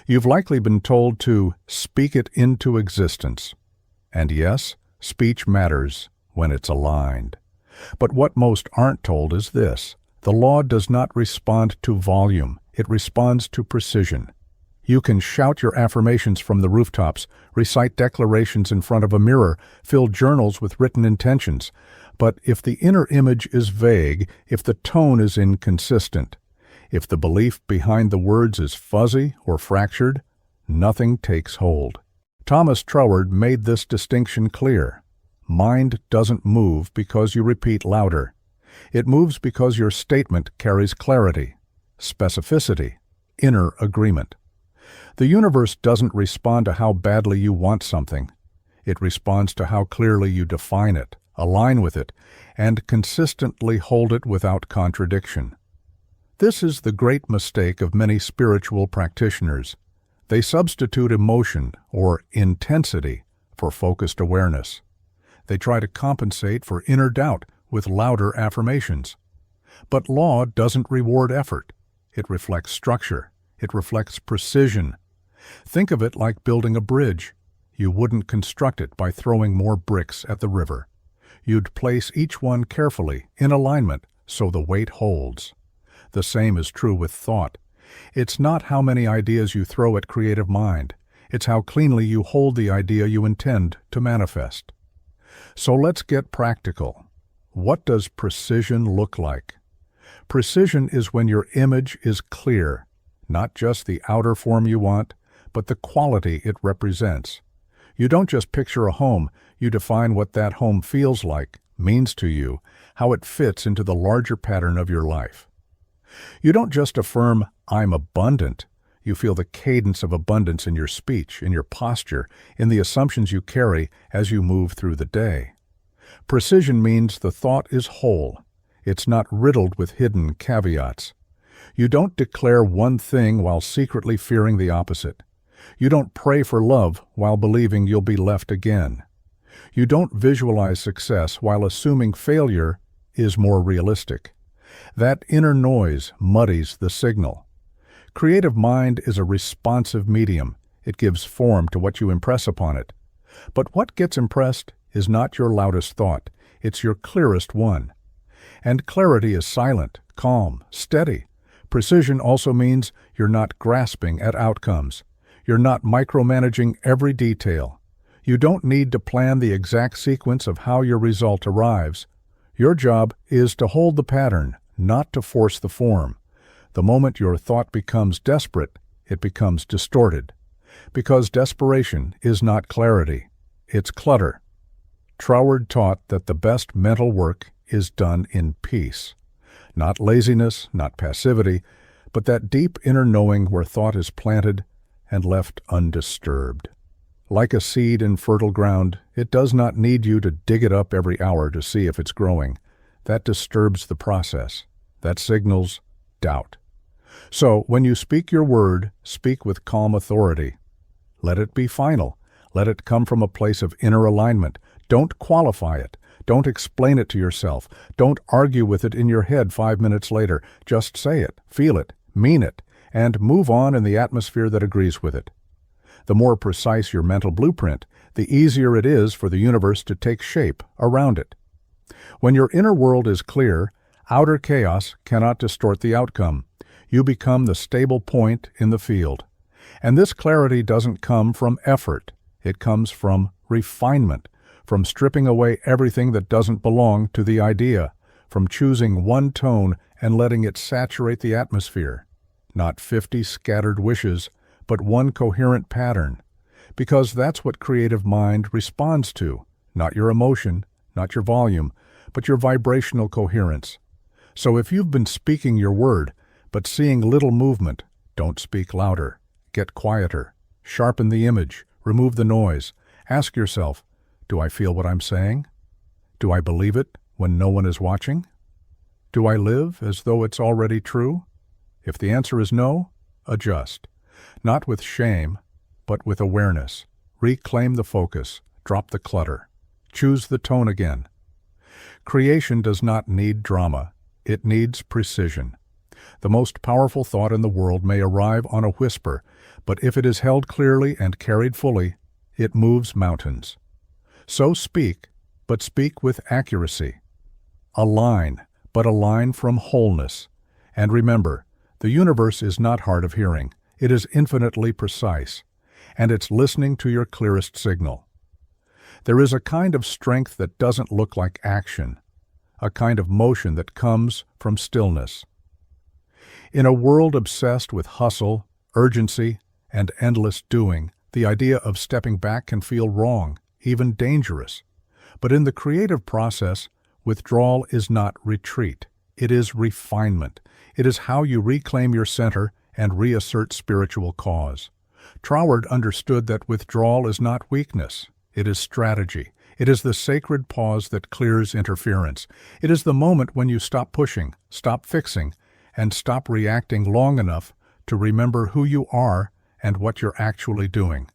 You've likely been told to speak it into existence. And yes, speech matters when it's aligned. But what most aren't told is this. The law does not respond to volume. It responds to precision. You can shout your affirmations from the rooftops, recite declarations in front of a mirror, fill journals with written intentions. But if the inner image is vague, if the tone is inconsistent, if the belief behind the words is fuzzy or fractured, nothing takes hold. Thomas Troward made this distinction clear. Mind doesn't move because you repeat louder. It moves because your statement carries clarity, specificity, inner agreement. The universe doesn't respond to how badly you want something. It responds to how clearly you define it, align with it, and consistently hold it without contradiction. This is the great mistake of many spiritual practitioners. They substitute emotion or intensity for focused awareness. They try to compensate for inner doubt with louder affirmations. But law doesn't reward effort. It reflects structure. It reflects precision. Think of it like building a bridge. You wouldn't construct it by throwing more bricks at the river. You'd place each one carefully, in alignment, so the weight holds. The same is true with thought. It's not how many ideas you throw at creative mind. It's how cleanly you hold the idea you intend to manifest. So let's get practical. What does precision look like? Precision is when your image is clear, not just the outer form you want, but the quality it represents. You don't just picture a home, you define what that home feels like, means to you, how it fits into the larger pattern of your life. You don't just affirm, "I'm abundant." You feel the cadence of abundance in your speech, in your posture, in the assumptions you carry as you move through the day. Precision means the thought is whole. It's not riddled with hidden caveats. You don't declare one thing while secretly fearing the opposite. You don't pray for love while believing you'll be left again. You don't visualize success while assuming failure is more realistic. That inner noise muddies the signal. Creative mind is a responsive medium. It gives form to what you impress upon it. But what gets impressed is not your loudest thought. It's your clearest one. And clarity is silent, calm, steady. Precision also means you're not grasping at outcomes. You're not micromanaging every detail. You don't need to plan the exact sequence of how your result arrives. Your job is to hold the pattern, not to force the form. The moment your thought becomes desperate, it becomes distorted. Because desperation is not clarity, it's clutter. Troward taught that the best mental work is done in peace. Not laziness, not passivity, but that deep inner knowing where thought is planted and left undisturbed. Like a seed in fertile ground, it does not need you to dig it up every hour to see if it's growing. That disturbs the process. That signals doubt. So, when you speak your word, speak with calm authority. Let it be final. Let it come from a place of inner alignment. Don't qualify it. Don't explain it to yourself. Don't argue with it in your head 5 minutes later. Just say it, feel it, mean it, and move on in the atmosphere that agrees with it. The more precise your mental blueprint, the easier it is for the universe to take shape around it. When your inner world is clear, outer chaos cannot distort the outcome. You become the stable point in the field. And this clarity doesn't come from effort. It comes from refinement, from stripping away everything that doesn't belong to the idea, from choosing one tone and letting it saturate the atmosphere. Not 50 scattered wishes, but one coherent pattern. Because that's what creative mind responds to, not your emotion, not your volume, but your vibrational coherence. So if you've been speaking your word, but seeing little movement, don't speak louder. Get quieter. Sharpen the image. Remove the noise. Ask yourself, do I feel what I'm saying? Do I believe it when no one is watching? Do I live as though it's already true? If the answer is no, adjust. Not with shame, but with awareness. Reclaim the focus. Drop the clutter. Choose the tone again. Creation does not need drama. It needs precision. The most powerful thought in the world may arrive on a whisper, but if it is held clearly and carried fully, it moves mountains. So speak, but speak with accuracy. Align, but align from wholeness. And remember, the universe is not hard of hearing. It is infinitely precise, and it's listening to your clearest signal. There is a kind of strength that doesn't look like action, a kind of motion that comes from stillness. In a world obsessed with hustle, urgency, and endless doing, the idea of stepping back can feel wrong, even dangerous. But in the creative process, withdrawal is not retreat. It is refinement. It is how you reclaim your center and reassert spiritual cause. Troward understood that withdrawal is not weakness. It is strategy. It is the sacred pause that clears interference. It is the moment when you stop pushing, stop fixing, and stop reacting long enough to remember who you are and what you're actually doing.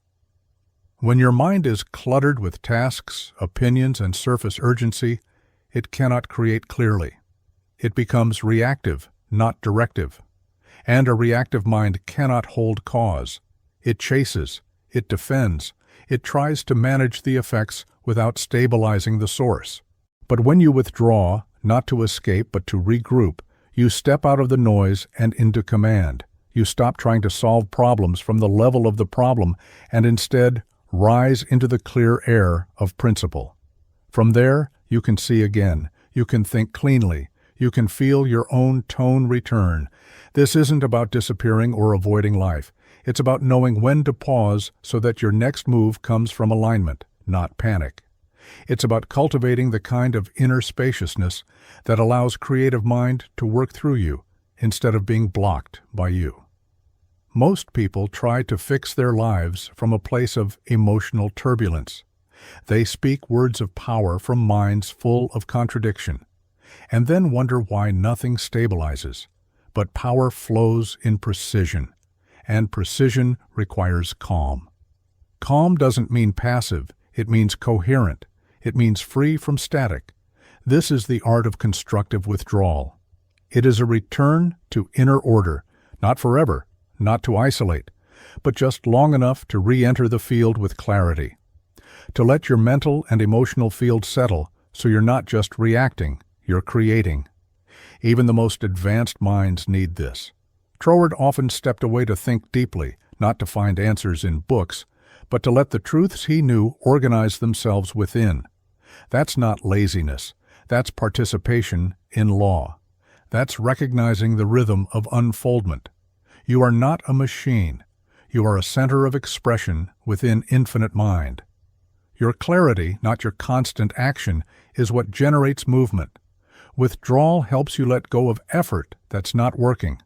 When your mind is cluttered with tasks, opinions, and surface urgency, it cannot create clearly. It becomes reactive, not directive. And a reactive mind cannot hold cause. It chases, it defends, it tries to manage the effects without stabilizing the source. But when you withdraw, not to escape but to regroup, you step out of the noise and into command. You stop trying to solve problems from the level of the problem and instead rise into the clear air of principle. From there, you can see again, you can think cleanly, you can feel your own tone return. This isn't about disappearing or avoiding life. It's about knowing when to pause so that your next move comes from alignment, not panic. It's about cultivating the kind of inner spaciousness that allows creative mind to work through you instead of being blocked by you. Most people try to fix their lives from a place of emotional turbulence. They speak words of power from minds full of contradiction, and then wonder why nothing stabilizes. But power flows in precision, and precision requires calm. Calm doesn't mean passive, it means coherent. It means free from static. This is the art of constructive withdrawal. It is a return to inner order, not forever, not to isolate, but just long enough to re-enter the field with clarity. To let your mental and emotional field settle so you're not just reacting, you're creating. Even the most advanced minds need this. Troward often stepped away to think deeply, not to find answers in books, but to let the truths he knew organize themselves within. That's not laziness. That's participation in law. That's recognizing the rhythm of unfoldment. You are not a machine. You are a center of expression within infinite mind. Your clarity, not your constant action, is what generates movement. Withdrawal helps you let go of effort that's not working.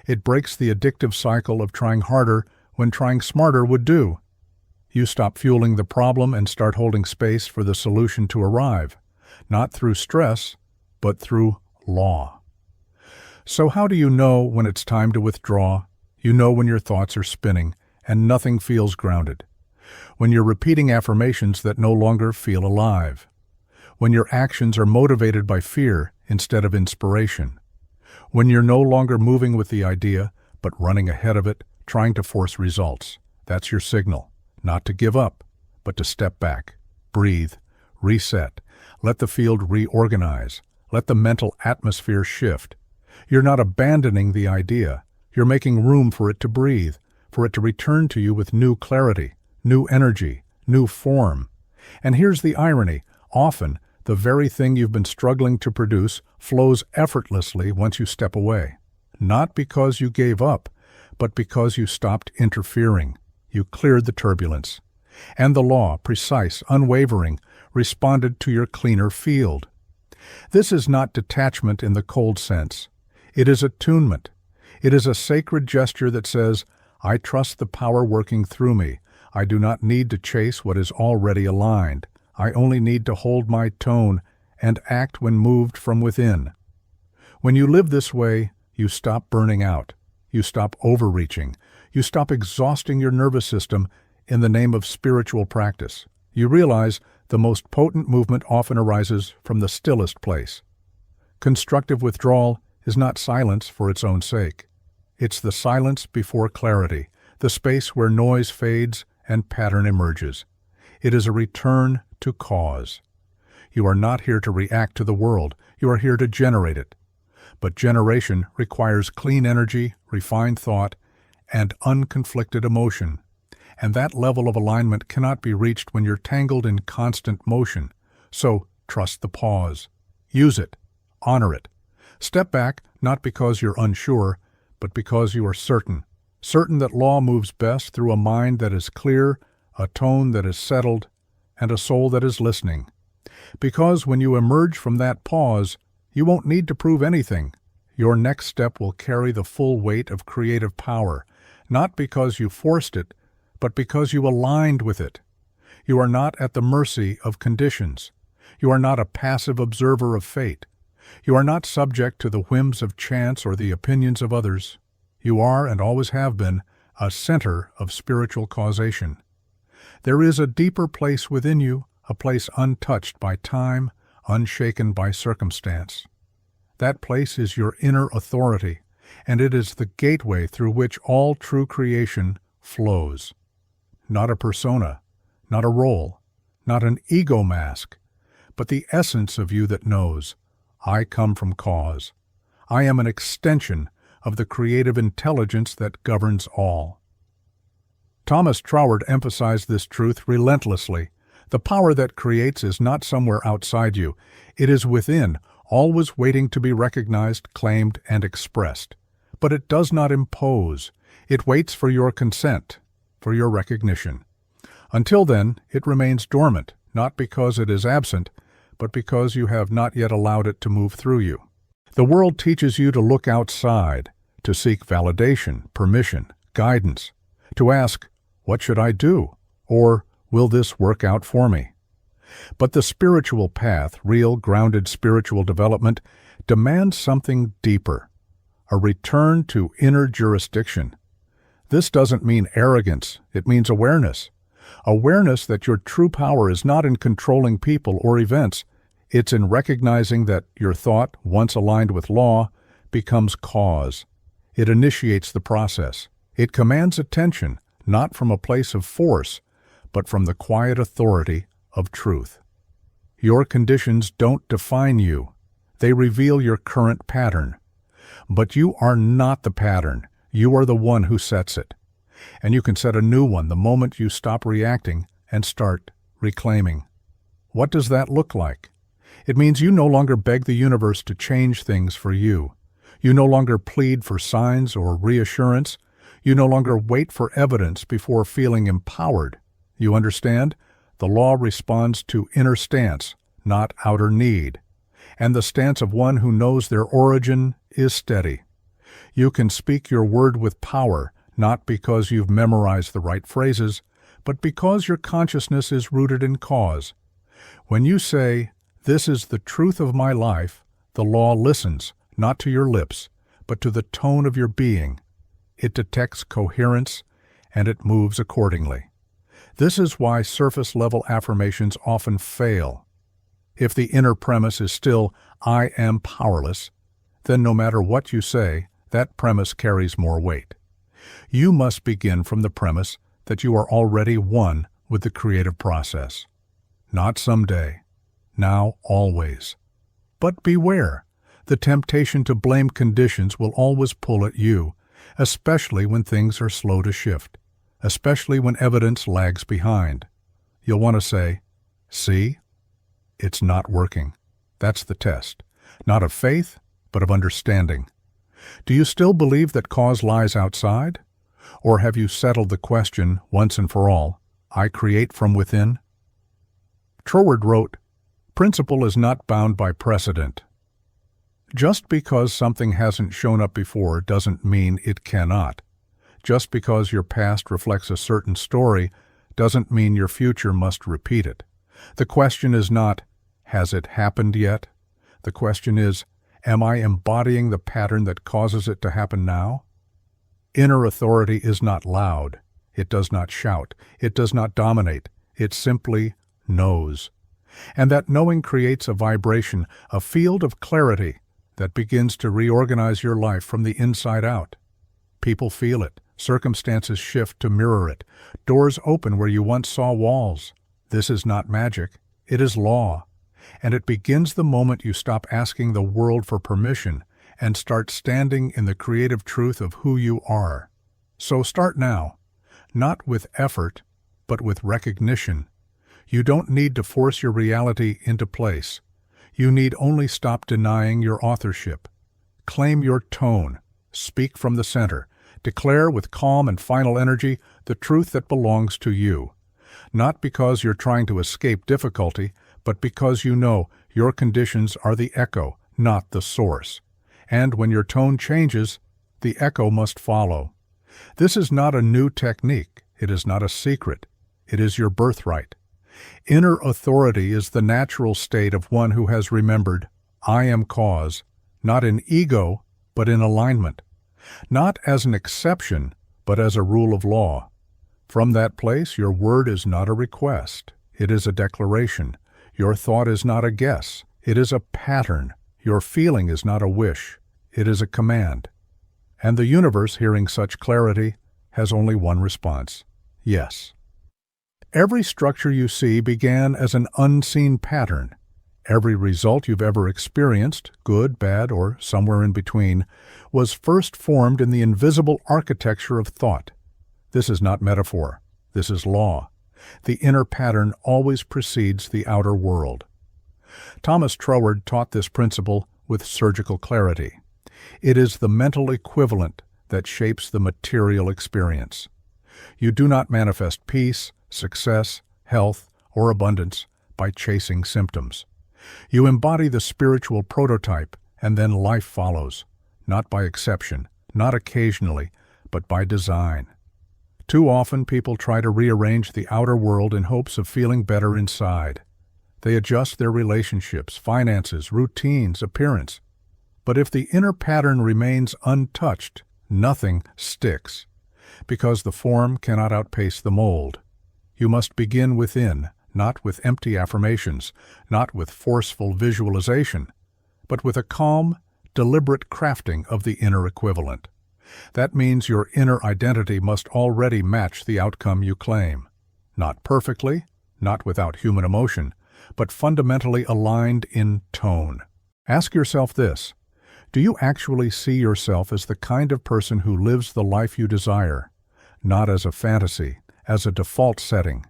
It breaks the addictive cycle of trying harder when trying smarter would do. You stop fueling the problem and start holding space for the solution to arrive, not through stress, but through law. So how do you know when it's time to withdraw? You know when your thoughts are spinning and nothing feels grounded. When you're repeating affirmations that no longer feel alive. When your actions are motivated by fear instead of inspiration. When you're no longer moving with the idea, but running ahead of it, trying to force results. That's your signal. Not to give up, but to step back, breathe, reset, let the field reorganize, let the mental atmosphere shift. You're not abandoning the idea. You're making room for it to breathe, for it to return to you with new clarity, new energy, new form. And here's the irony. Often, the very thing you've been struggling to produce flows effortlessly once you step away. Not because you gave up, but because you stopped interfering. You cleared the turbulence. And the law, precise, unwavering, responded to your cleaner field. This is not detachment in the cold sense. It is attunement. It is a sacred gesture that says, I trust the power working through me. I do not need to chase what is already aligned. I only need to hold my tone and act when moved from within. When you live this way, you stop burning out. You stop overreaching. You stop exhausting your nervous system in the name of spiritual practice. You realize the most potent movement often arises from the stillest place. Constructive withdrawal is not silence for its own sake. It's the silence before clarity, the space where noise fades and pattern emerges. It is a return to cause. You are not here to react to the world. You are here to generate it. But generation requires clean energy, refined thought, and unconflicted emotion. And that level of alignment cannot be reached when you're tangled in constant motion. So trust the pause. Use it. Honor it. Step back, not because you're unsure, but because you are certain. Certain that law moves best through a mind that is clear, a tone that is settled, and a soul that is listening. Because when you emerge from that pause, you won't need to prove anything. Your next step will carry the full weight of creative power, not because you forced it, but because you aligned with it. You are not at the mercy of conditions. You are not a passive observer of fate. You are not subject to the whims of chance or the opinions of others. You are, and always have been, a center of spiritual causation. There is a deeper place within you, a place untouched by time, unshaken by circumstance. That place is your inner authority, and it is the gateway through which all true creation flows. Not a persona, not a role, not an ego mask, but the essence of you that knows, I come from cause. I am an extension of the creative intelligence that governs all. Thomas Troward emphasized this truth relentlessly. The power that creates is not somewhere outside you. It is within, always waiting to be recognized, claimed, and expressed. But it does not impose. It waits for your consent, for your recognition. Until then, it remains dormant, not because it is absent, but because you have not yet allowed it to move through you. The world teaches you to look outside, to seek validation, permission, guidance, to ask, what should I do? Or, will this work out for me? But the spiritual path, real, grounded spiritual development, demands something deeper, a return to inner jurisdiction. This doesn't mean arrogance, it means awareness. Awareness that your true power is not in controlling people or events, it's in recognizing that your thought, once aligned with law, becomes cause. It initiates the process. It commands attention, not from a place of force, but from the quiet authority of truth. Your conditions don't define you. They reveal your current pattern. But you are not the pattern. You are the one who sets it. And you can set a new one the moment you stop reacting and start reclaiming. What does that look like? It means you no longer beg the universe to change things for you. You no longer plead for signs or reassurance. You no longer wait for evidence before feeling empowered. You understand? The law responds to inner stance, not outer need. And the stance of one who knows their origin is steady. You can speak your word with power, not because you've memorized the right phrases, but because your consciousness is rooted in cause. When you say, "This is the truth of my life," the law listens, not to your lips, but to the tone of your being. It detects coherence, and it moves accordingly. This is why surface-level affirmations often fail. If the inner premise is still, "I am powerless," then no matter what you say, that premise carries more weight. You must begin from the premise that you are already one with the creative process. Not someday. Now, always. But beware. The temptation to blame conditions will always pull at you, especially when things are slow to shift, especially when evidence lags behind. You'll want to say, "See? It's not working." That's the test. Not of faith, but of understanding. Do you still believe that cause lies outside? Or have you settled the question, once and for all, "I create from within"? Troward wrote, "Principle is not bound by precedent." Just because something hasn't shown up before doesn't mean it cannot. Just because your past reflects a certain story doesn't mean your future must repeat it. The question is not, "Has it happened yet?" The question is, "Am I embodying the pattern that causes it to happen now?" Inner authority is not loud. It does not shout. It does not dominate. It simply knows. And that knowing creates a vibration, a field of clarity that begins to reorganize your life from the inside out. People feel it. Circumstances shift to mirror it. Doors open where you once saw walls. This is not magic. It is law. And it begins the moment you stop asking the world for permission and start standing in the creative truth of who you are. So start now, not with effort, but with recognition. You don't need to force your reality into place. You need only stop denying your authorship. Claim your tone. Speak from the center. Declare with calm and final energy the truth that belongs to you. Not because you're trying to escape difficulty, but because you know your conditions are the echo, not the source. And when your tone changes, the echo must follow. This is not a new technique. It is not a secret. It is your birthright. Inner authority is the natural state of one who has remembered, I am cause, not in ego, but in alignment, not as an exception, but as a rule of law. From that place, your word is not a request, it is a declaration. Your thought is not a guess, it is a pattern. Your feeling is not a wish, it is a command. And the universe, hearing such clarity, has only one response: yes. Every structure you see began as an unseen pattern. Every result you've ever experienced, good, bad, or somewhere in between, was first formed in the invisible architecture of thought. This is not metaphor. This is law. The inner pattern always precedes the outer world. Thomas Troward taught this principle with surgical clarity. It is the mental equivalent that shapes the material experience. You do not manifest peace, success, health, or abundance by chasing symptoms. You embody the spiritual prototype, and then life follows, not by exception, not occasionally, but by design. Too often people try to rearrange the outer world in hopes of feeling better inside. They adjust their relationships, finances, routines, appearance. But if the inner pattern remains untouched, nothing sticks, because the form cannot outpace the mold. You must begin within, not with empty affirmations, not with forceful visualization, but with a calm, deliberate crafting of the inner equivalent. That means your inner identity must already match the outcome you claim. Not perfectly, not without human emotion, but fundamentally aligned in tone. Ask yourself this: do you actually see yourself as the kind of person who lives the life you desire, not as a fantasy, as a default setting?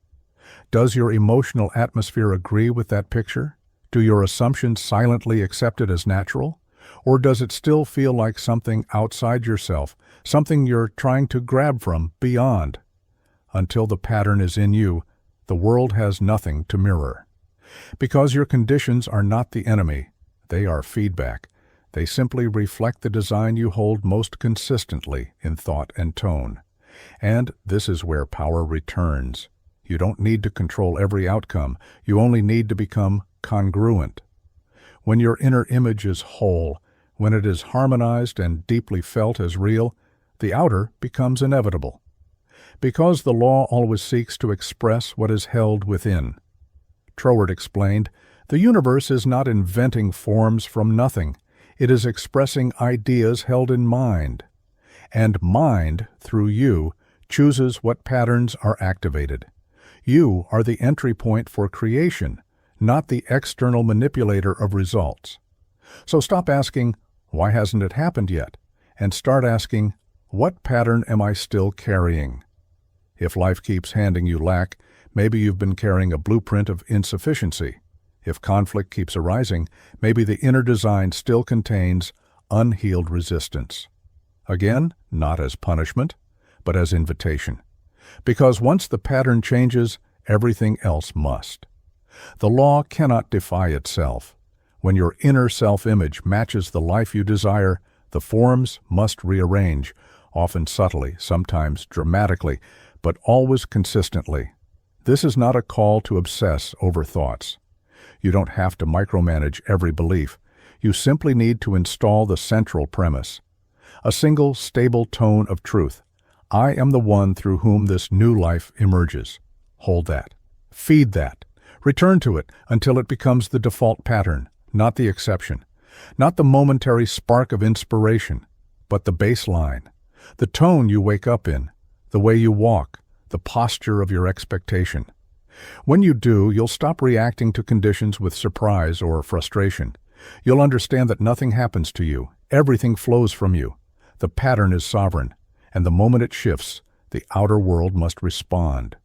Does your emotional atmosphere agree with that picture? Do your assumptions silently accept it as natural? Or does it still feel like something outside yourself, something you're trying to grab from beyond? Until the pattern is in you, the world has nothing to mirror. Because your conditions are not the enemy, they are feedback. They simply reflect the design you hold most consistently in thought and tone. And this is where power returns. You don't need to control every outcome. You only need to become congruent. When your inner image is whole, when it is harmonized and deeply felt as real, the outer becomes inevitable. Because the law always seeks to express what is held within. Troward explained, the universe is not inventing forms from nothing. It is expressing ideas held in mind. And mind, through you, chooses what patterns are activated. You are the entry point for creation, not the external manipulator of results. So stop asking, why hasn't it happened yet? And start asking, what pattern am I still carrying? If life keeps handing you lack, maybe you've been carrying a blueprint of insufficiency. If conflict keeps arising, maybe the inner design still contains unhealed resistance. Again, not as punishment, but as invitation. Because once the pattern changes, everything else must. The law cannot defy itself. When your inner self-image matches the life you desire, the forms must rearrange, often subtly, sometimes dramatically, but always consistently. This is not a call to obsess over thoughts. You don't have to micromanage every belief. You simply need to install the central premise. A single, stable tone of truth. I am the one through whom this new life emerges. Hold that. Feed that. Return to it until it becomes the default pattern, not the exception. Not the momentary spark of inspiration, but the baseline. The tone you wake up in, the way you walk, the posture of your expectation. When you do, you'll stop reacting to conditions with surprise or frustration. You'll understand that nothing happens to you. Everything flows from you. The pattern is sovereign, and the moment it shifts, the outer world must respond.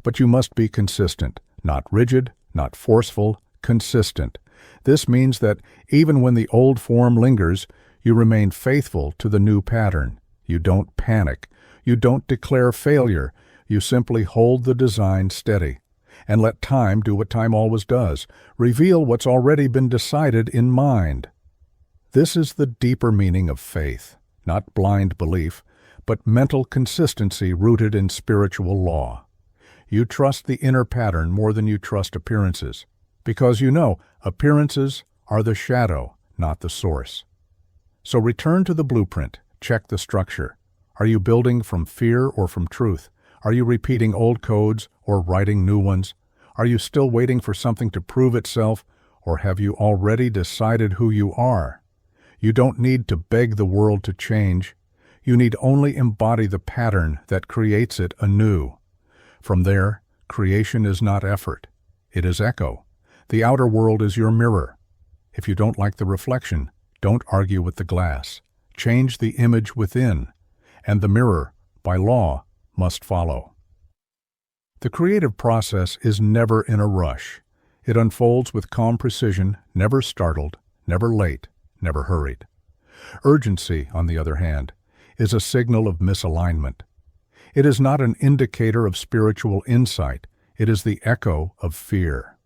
But you must be consistent, not rigid, not forceful, consistent. This means that even when the old form lingers, you remain faithful to the new pattern. You don't panic. You don't declare failure. You simply hold the design steady. And let time do what time always does, reveal what's already been decided in mind. This is the deeper meaning of faith, not blind belief, but mental consistency rooted in spiritual law. You trust the inner pattern more than you trust appearances, because you know appearances are the shadow, not the source. So return to the blueprint, check the structure. Are you building from fear or from truth? Are you repeating old codes or writing new ones? Are you still waiting for something to prove itself, or have you already decided who you are? You don't need to beg the world to change. You need only embody the pattern that creates it anew. From there, creation is not effort. It is echo. The outer world is your mirror. If you don't like the reflection, don't argue with the glass. Change the image within, and the mirror, by law, must follow. The creative process is never in a rush. It unfolds with calm precision, never startled, never late, never hurried. Urgency, on the other hand, is a signal of misalignment. It is not an indicator of spiritual insight. It is the echo of fear.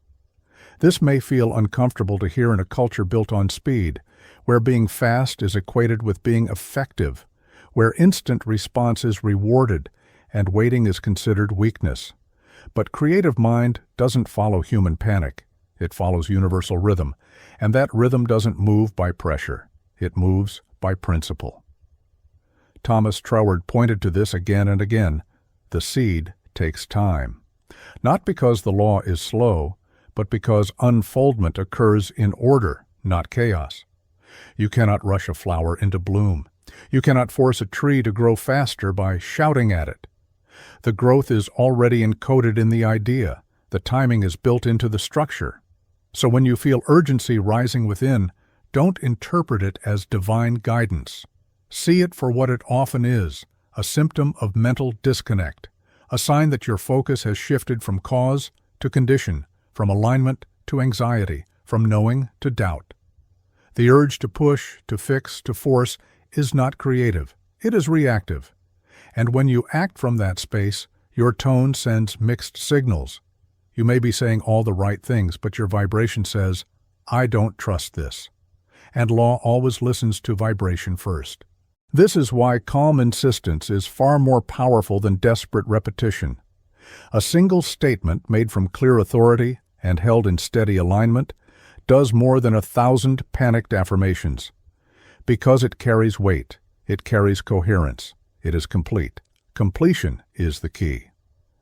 This may feel uncomfortable to hear in a culture built on speed, where being fast is equated with being effective, where instant response is rewarded and waiting is considered weakness. But creative mind doesn't follow human panic. It follows universal rhythm, and that rhythm doesn't move by pressure. It moves by principle. Thomas Troward pointed to this again and again. The seed takes time. Not because the law is slow, but because unfoldment occurs in order, not chaos. You cannot rush a flower into bloom. You cannot force a tree to grow faster by shouting at it. The growth is already encoded in the idea. The timing is built into the structure. So when you feel urgency rising within, don't interpret it as divine guidance. See it for what it often is, a symptom of mental disconnect, a sign that your focus has shifted from cause to condition, from alignment to anxiety, from knowing to doubt. The urge to push, to fix, to force is not creative. It is reactive. And when you act from that space, your tone sends mixed signals. You may be saying all the right things, but your vibration says, "I don't trust this." And law always listens to vibration first. This is why calm insistence is far more powerful than desperate repetition. A single statement made from clear authority and held in steady alignment does more than 1,000 panicked affirmations. Because it carries weight, it carries coherence, it is complete. Completion is the key.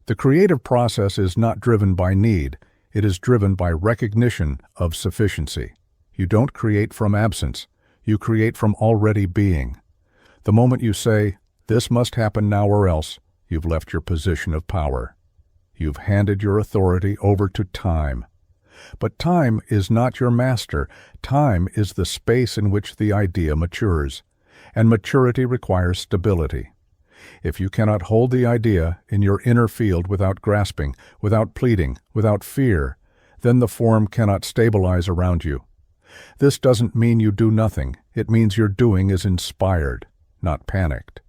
The creative process is not driven by need, it is driven by recognition of sufficiency. You don't create from absence, you create from already being. The moment you say, "This must happen now or else," you've left your position of power. You've handed your authority over to time. But time is not your master. Time is the space in which the idea matures, and maturity requires stability. If you cannot hold the idea in your inner field without grasping, without pleading, without fear, then the form cannot stabilize around you. This doesn't mean you do nothing. It means your doing is inspired, not panicked.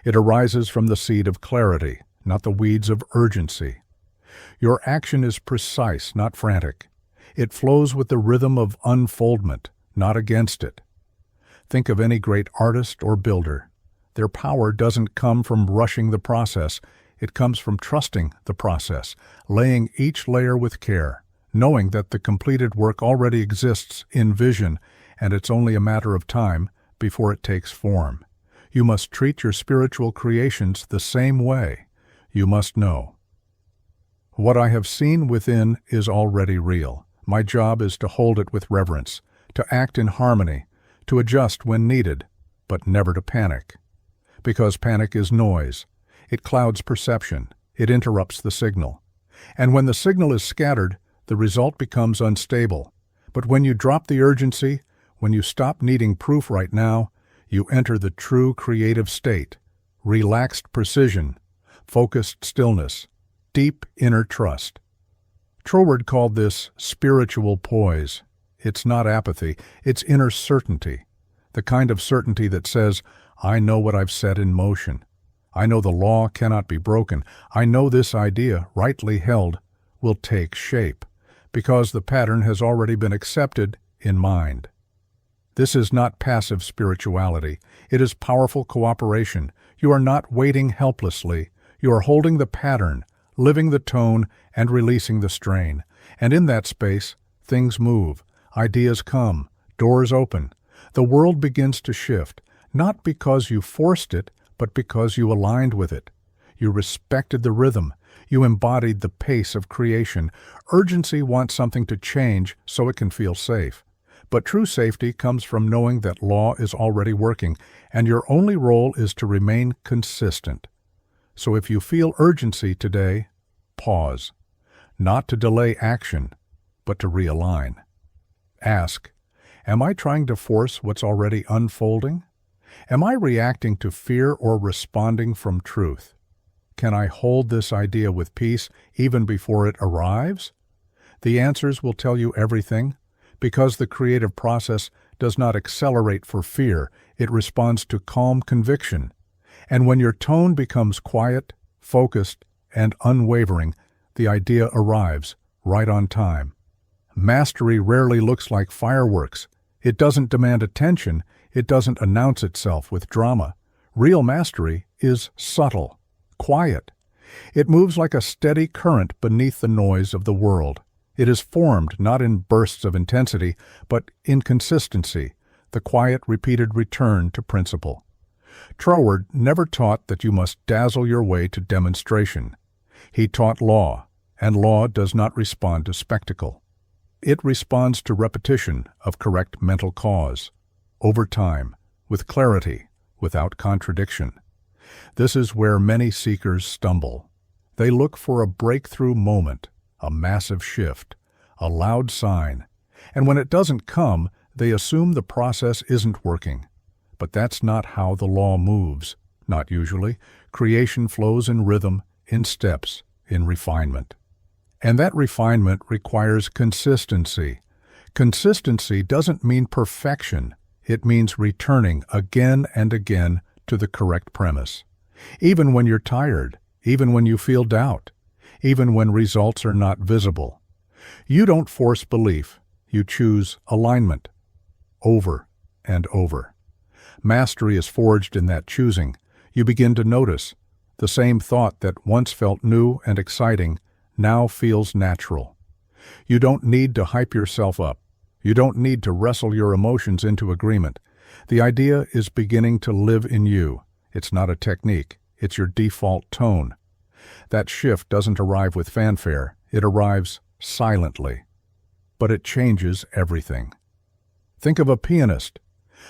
It arises from the seed of clarity, not the weeds of urgency. Your action is precise, not frantic. It flows with the rhythm of unfoldment, not against it. Think of any great artist or builder. Their power doesn't come from rushing the process. It comes from trusting the process, laying each layer with care, knowing that the completed work already exists in vision, and it's only a matter of time before it takes form. You must treat your spiritual creations the same way. You must know, what I have seen within is already real. My job is to hold it with reverence, to act in harmony, to adjust when needed, but never to panic. Because panic is noise. It clouds perception. It interrupts the signal. And when the signal is scattered, the result becomes unstable. But when you drop the urgency, when you stop needing proof right now, you enter the true creative state, relaxed precision, focused stillness, deep inner trust. Troward called this spiritual poise. It's not apathy, it's inner certainty, the kind of certainty that says, "I know what I've set in motion. I know the law cannot be broken. I know this idea, rightly held, will take shape, because the pattern has already been accepted in mind." This is not passive spirituality. It is powerful cooperation. You are not waiting helplessly. You are holding the pattern, living the tone and releasing the strain. And in that space, things move, ideas come, doors open. The world begins to shift, not because you forced it, but because you aligned with it. You respected the rhythm. You embodied the pace of creation. Urgency wants something to change so it can feel safe. But true safety comes from knowing that law is already working, and your only role is to remain consistent. So if you feel urgency today, pause. Not to delay action, but to realign. Ask, am I trying to force what's already unfolding? Am I reacting to fear or responding from truth? Can I hold this idea with peace even before it arrives? The answers will tell you everything, because the creative process does not accelerate for fear, it responds to calm conviction. And when your tone becomes quiet, focused, and unwavering, the idea arrives right on time. Mastery rarely looks like fireworks. It doesn't demand attention. It doesn't announce itself with drama. Real mastery is subtle, quiet. It moves like a steady current beneath the noise of the world. It is formed not in bursts of intensity, but in consistency, the quiet, repeated return to principle. Troward never taught that you must dazzle your way to demonstration. He taught law, and law does not respond to spectacle. It responds to repetition of correct mental cause, over time, with clarity, without contradiction. This is where many seekers stumble. They look for a breakthrough moment, a massive shift, a loud sign, and when it doesn't come, they assume the process isn't working. But that's not how the law moves, not usually. Creation flows in rhythm, in steps, in refinement. And that refinement requires consistency. Consistency doesn't mean perfection. It means returning again and again to the correct premise. Even when you're tired, even when you feel doubt, even when results are not visible. You don't force belief, you choose alignment, over and over. Mastery is forged in that choosing. You begin to notice the same thought that once felt new and exciting now feels natural. You don't need to hype yourself up. You don't need to wrestle your emotions into agreement. The idea is beginning to live in you. It's not a technique. It's your default tone. That shift doesn't arrive with fanfare. It arrives silently. But it changes everything. Think of a pianist.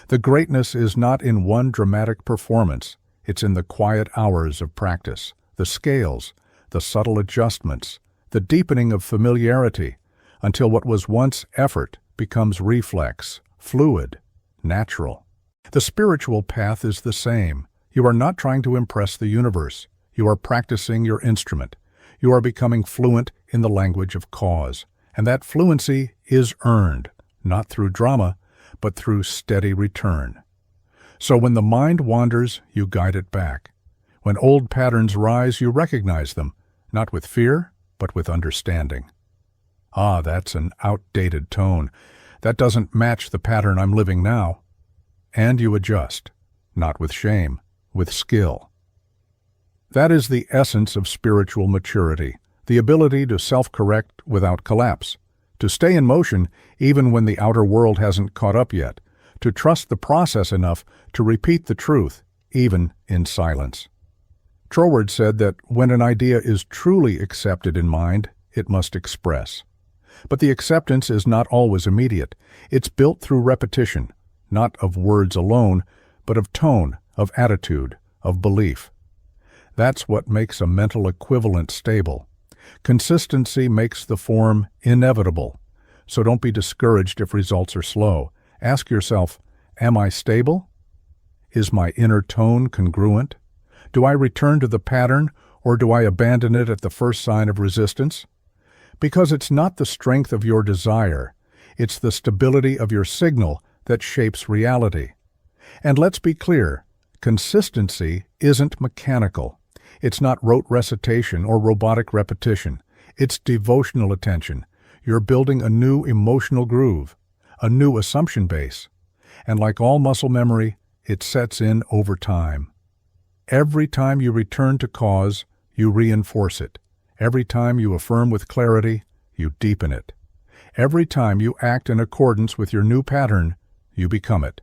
The greatness is not in one dramatic performance. It's in the quiet hours of practice, the scales, the subtle adjustments, the deepening of familiarity, until what was once effort becomes reflex, fluid, natural. The spiritual path is the same. You are not trying to impress the universe. You are practicing your instrument. You are becoming fluent in the language of cause. And that fluency is earned, not through drama, but through steady return. So when the mind wanders, you guide it back. When old patterns rise, you recognize them, not with fear, but with understanding. Ah, that's an outdated tone. That doesn't match the pattern I'm living now. And you adjust, not with shame, with skill. That is the essence of spiritual maturity, the ability to self-correct without collapse, to stay in motion even when the outer world hasn't caught up yet, to trust the process enough to repeat the truth, even in silence. Troward said that when an idea is truly accepted in mind, it must express. But the acceptance is not always immediate. It's built through repetition, not of words alone, but of tone, of attitude, of belief. That's what makes a mental equivalent stable. Consistency makes the form inevitable. So don't be discouraged if results are slow. Ask yourself, am I stable? Is my inner tone congruent? Do I return to the pattern, or do I abandon it at the first sign of resistance? Because it's not the strength of your desire, it's the stability of your signal that shapes reality. And let's be clear, consistency isn't mechanical. It's not rote recitation or robotic repetition. It's devotional attention. You're building a new emotional groove, a new assumption base. And like all muscle memory, it sets in over time. Every time you return to cause, you reinforce it. Every time you affirm with clarity, you deepen it. Every time you act in accordance with your new pattern, you become it.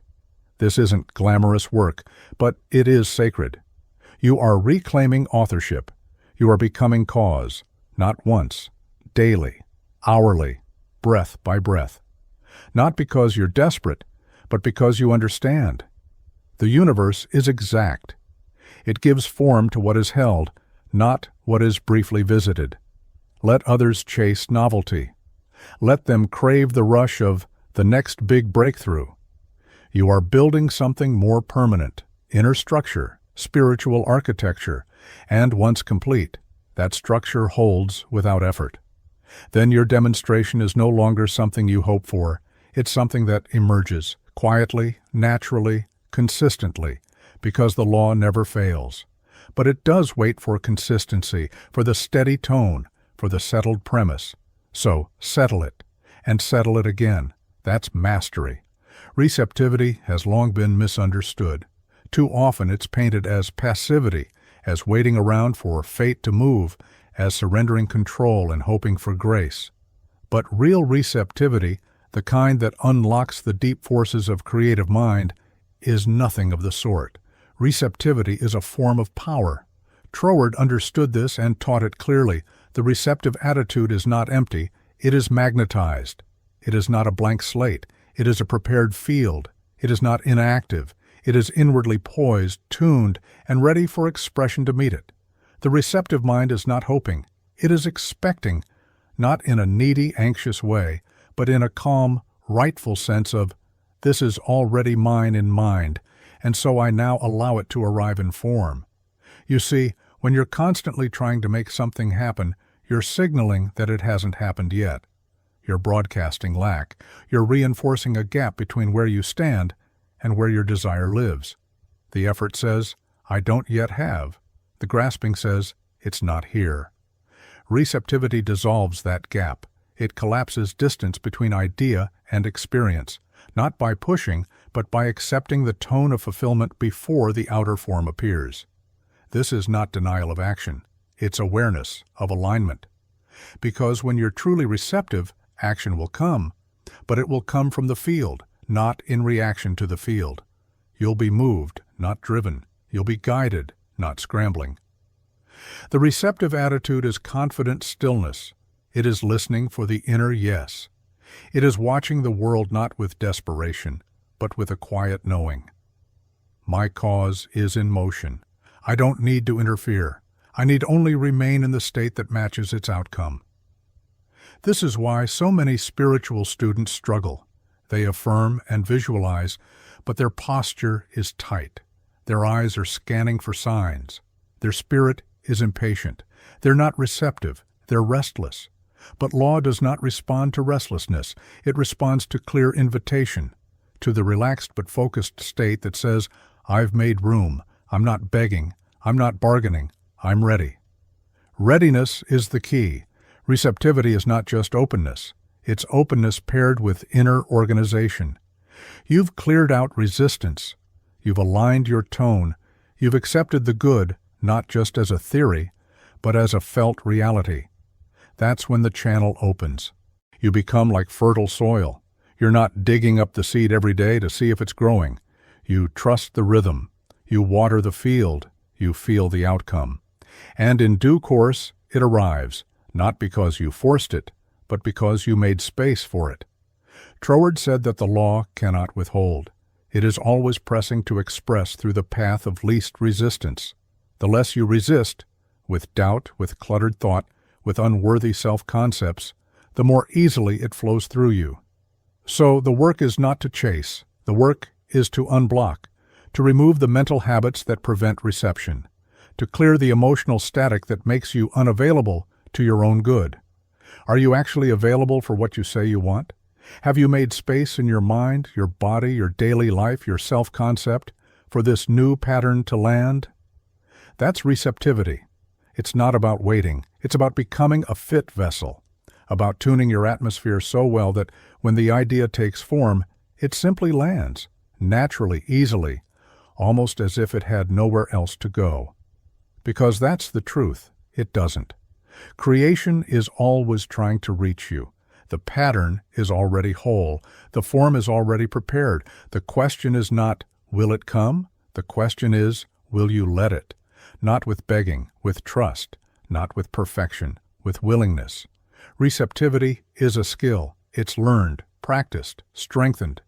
This isn't glamorous work, but it is sacred. You are reclaiming authorship. You are becoming cause, not once, daily, hourly, breath by breath. Not because you're desperate, but because you understand. The universe is exact. It gives form to what is held, not what is briefly visited. Let others chase novelty. Let them crave the rush of the next big breakthrough. You are building something more permanent, inner structure, spiritual architecture, and once complete, that structure holds without effort. Then your demonstration is no longer something you hope for. It's something that emerges, quietly, naturally, consistently, because the law never fails. But it does wait for consistency, for the steady tone, for the settled premise. So settle it, and settle it again. That's mastery. Receptivity has long been misunderstood. Too often it's painted as passivity, as waiting around for fate to move, as surrendering control and hoping for grace. But real receptivity, the kind that unlocks the deep forces of creative mind, is nothing of the sort. Receptivity is a form of power. Troward understood this and taught it clearly. The receptive attitude is not empty, it is magnetized. It is not a blank slate, it is a prepared field. It is not inactive, it is inwardly poised, tuned, and ready for expression to meet it. The receptive mind is not hoping, it is expecting, not in a needy, anxious way, but in a calm, rightful sense of, this is already mine in mind, and so I now allow it to arrive in form. You see, when you're constantly trying to make something happen, you're signaling that it hasn't happened yet. You're broadcasting lack. You're reinforcing a gap between where you stand and where your desire lives. The effort says, I don't yet have. The grasping says, it's not here. Receptivity dissolves that gap. It collapses distance between idea and experience, not by pushing, but by accepting the tone of fulfillment before the outer form appears. This is not denial of action. It's awareness of alignment. Because when you're truly receptive, action will come, but it will come from the field, not in reaction to the field. You'll be moved, not driven. You'll be guided, not scrambling. The receptive attitude is confident stillness. It is listening for the inner yes. It is watching the world not with desperation, but with a quiet knowing. My cause is in motion. I don't need to interfere. I need only remain in the state that matches its outcome. This is why so many spiritual students struggle. They affirm and visualize, but their posture is tight. Their eyes are scanning for signs. Their spirit is impatient. They're not receptive. They're restless. But law does not respond to restlessness. It responds to clear invitation, to the relaxed but focused state that says, I've made room. I'm not begging. I'm not bargaining. I'm ready. Readiness is the key. Receptivity is not just openness. It's openness paired with inner organization. You've cleared out resistance. You've aligned your tone. You've accepted the good, not just as a theory, but as a felt reality. That's when the channel opens. You become like fertile soil. You're not digging up the seed every day to see if it's growing. You trust the rhythm. You water the field. You feel the outcome. And in due course, it arrives, not because you forced it, but because you made space for it. Troward said that the law cannot withhold. It is always pressing to express through the path of least resistance. The less you resist, with doubt, with cluttered thought, with unworthy self-concepts, the more easily it flows through you. So the work is not to chase. The work is to unblock, to remove the mental habits that prevent reception, to clear the emotional static that makes you unavailable to your own good. Are you actually available for what you say you want? Have you made space in your mind, your body, your daily life, your self-concept for this new pattern to land? That's receptivity. It's not about waiting. It's about becoming a fit vessel, about tuning your atmosphere so well that when the idea takes form, it simply lands, naturally, easily, almost as if it had nowhere else to go. Because that's the truth. It doesn't. Creation is always trying to reach you. The pattern is already whole. The form is already prepared. The question is not, will it come? The question is, will you let it? Not with begging, with trust. Not with perfection, with willingness. Receptivity is a skill. It's learned, practiced, strengthened.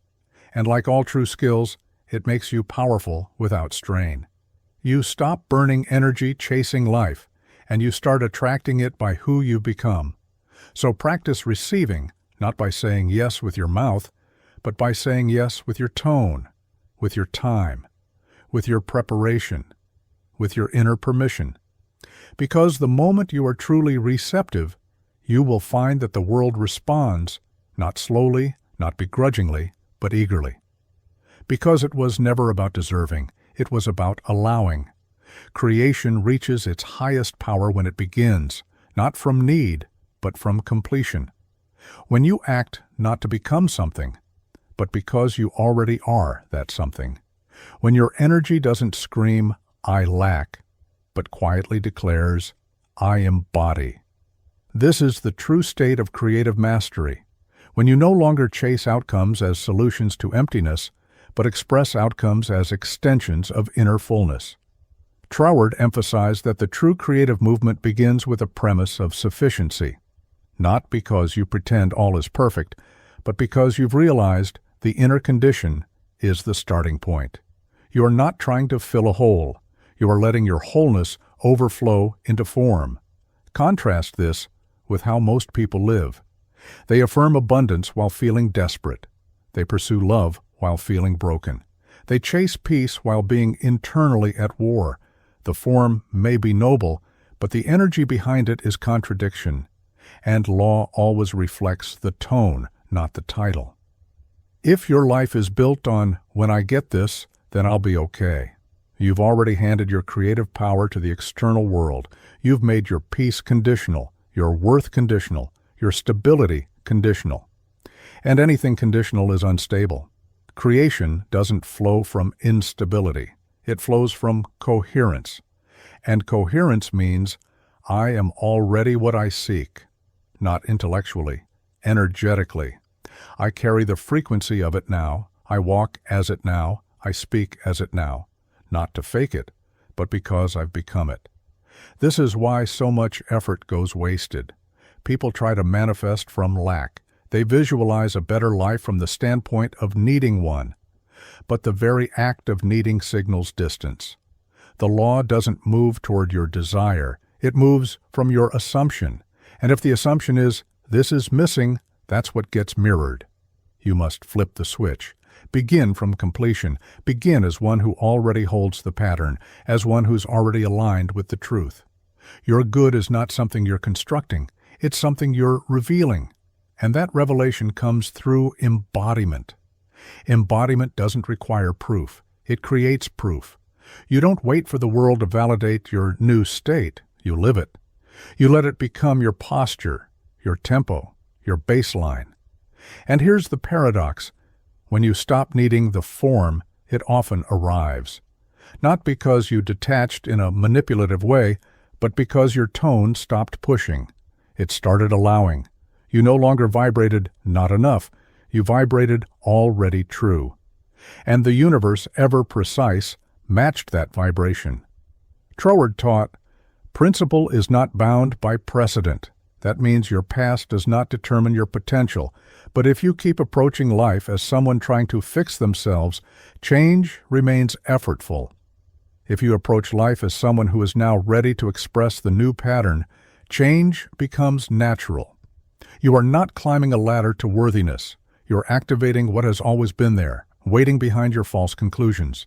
And like all true skills, it makes you powerful without strain. You stop burning energy chasing life, and you start attracting it by who you become. So practice receiving, not by saying yes with your mouth, but by saying yes with your tone, with your time, with your preparation, with your inner permission. Because the moment you are truly receptive, you will find that the world responds, not slowly, not begrudgingly, but eagerly. Because it was never about deserving, it was about allowing. Creation reaches its highest power when it begins, not from need, but from completion. When you act not to become something, but because you already are that something. When your energy doesn't scream, "I lack," but quietly declares, "I embody." This is the true state of creative mastery, when you no longer chase outcomes as solutions to emptiness, but express outcomes as extensions of inner fullness. Troward emphasized that the true creative movement begins with a premise of sufficiency, not because you pretend all is perfect, but because you've realized the inner condition is the starting point. You are not trying to fill a hole. You are letting your wholeness overflow into form. Contrast this with how most people live. They affirm abundance while feeling desperate. They pursue love while feeling broken. They chase peace while being internally at war. The form may be noble, but the energy behind it is contradiction. And law always reflects the tone, not the title. If your life is built on, "when I get this, then I'll be okay," you've already handed your creative power to the external world. You've made your peace conditional, your worth conditional, your stability conditional. And anything conditional is unstable. Creation doesn't flow from instability. It flows from coherence. And coherence means, I am already what I seek, not intellectually, energetically. I carry the frequency of it now. I walk as it now. I speak as it now. Not to fake it, but because I've become it. This is why so much effort goes wasted. People try to manifest from lack. They visualize a better life from the standpoint of needing one. But the very act of needing signals distance. The law doesn't move toward your desire. It moves from your assumption. And if the assumption is, "this is missing," that's what gets mirrored. You must flip the switch. Begin from completion. Begin as one who already holds the pattern, as one who's already aligned with the truth. Your good is not something you're constructing. It's something you're revealing. And that revelation comes through embodiment. Embodiment doesn't require proof. It creates proof. You don't wait for the world to validate your new state. You live it. You let it become your posture, your tempo, your baseline. And here's the paradox. When you stop needing the form, it often arrives. Not because you detached in a manipulative way, but because your tone stopped pushing. It started allowing. You no longer vibrated not enough. You vibrated already true. And the universe, ever precise, matched that vibration. Troward taught, principle is not bound by precedent. That means your past does not determine your potential. But if you keep approaching life as someone trying to fix themselves, change remains effortful. If you approach life as someone who is now ready to express the new pattern, change becomes natural. You are not climbing a ladder to worthiness. You're activating what has always been there, waiting behind your false conclusions.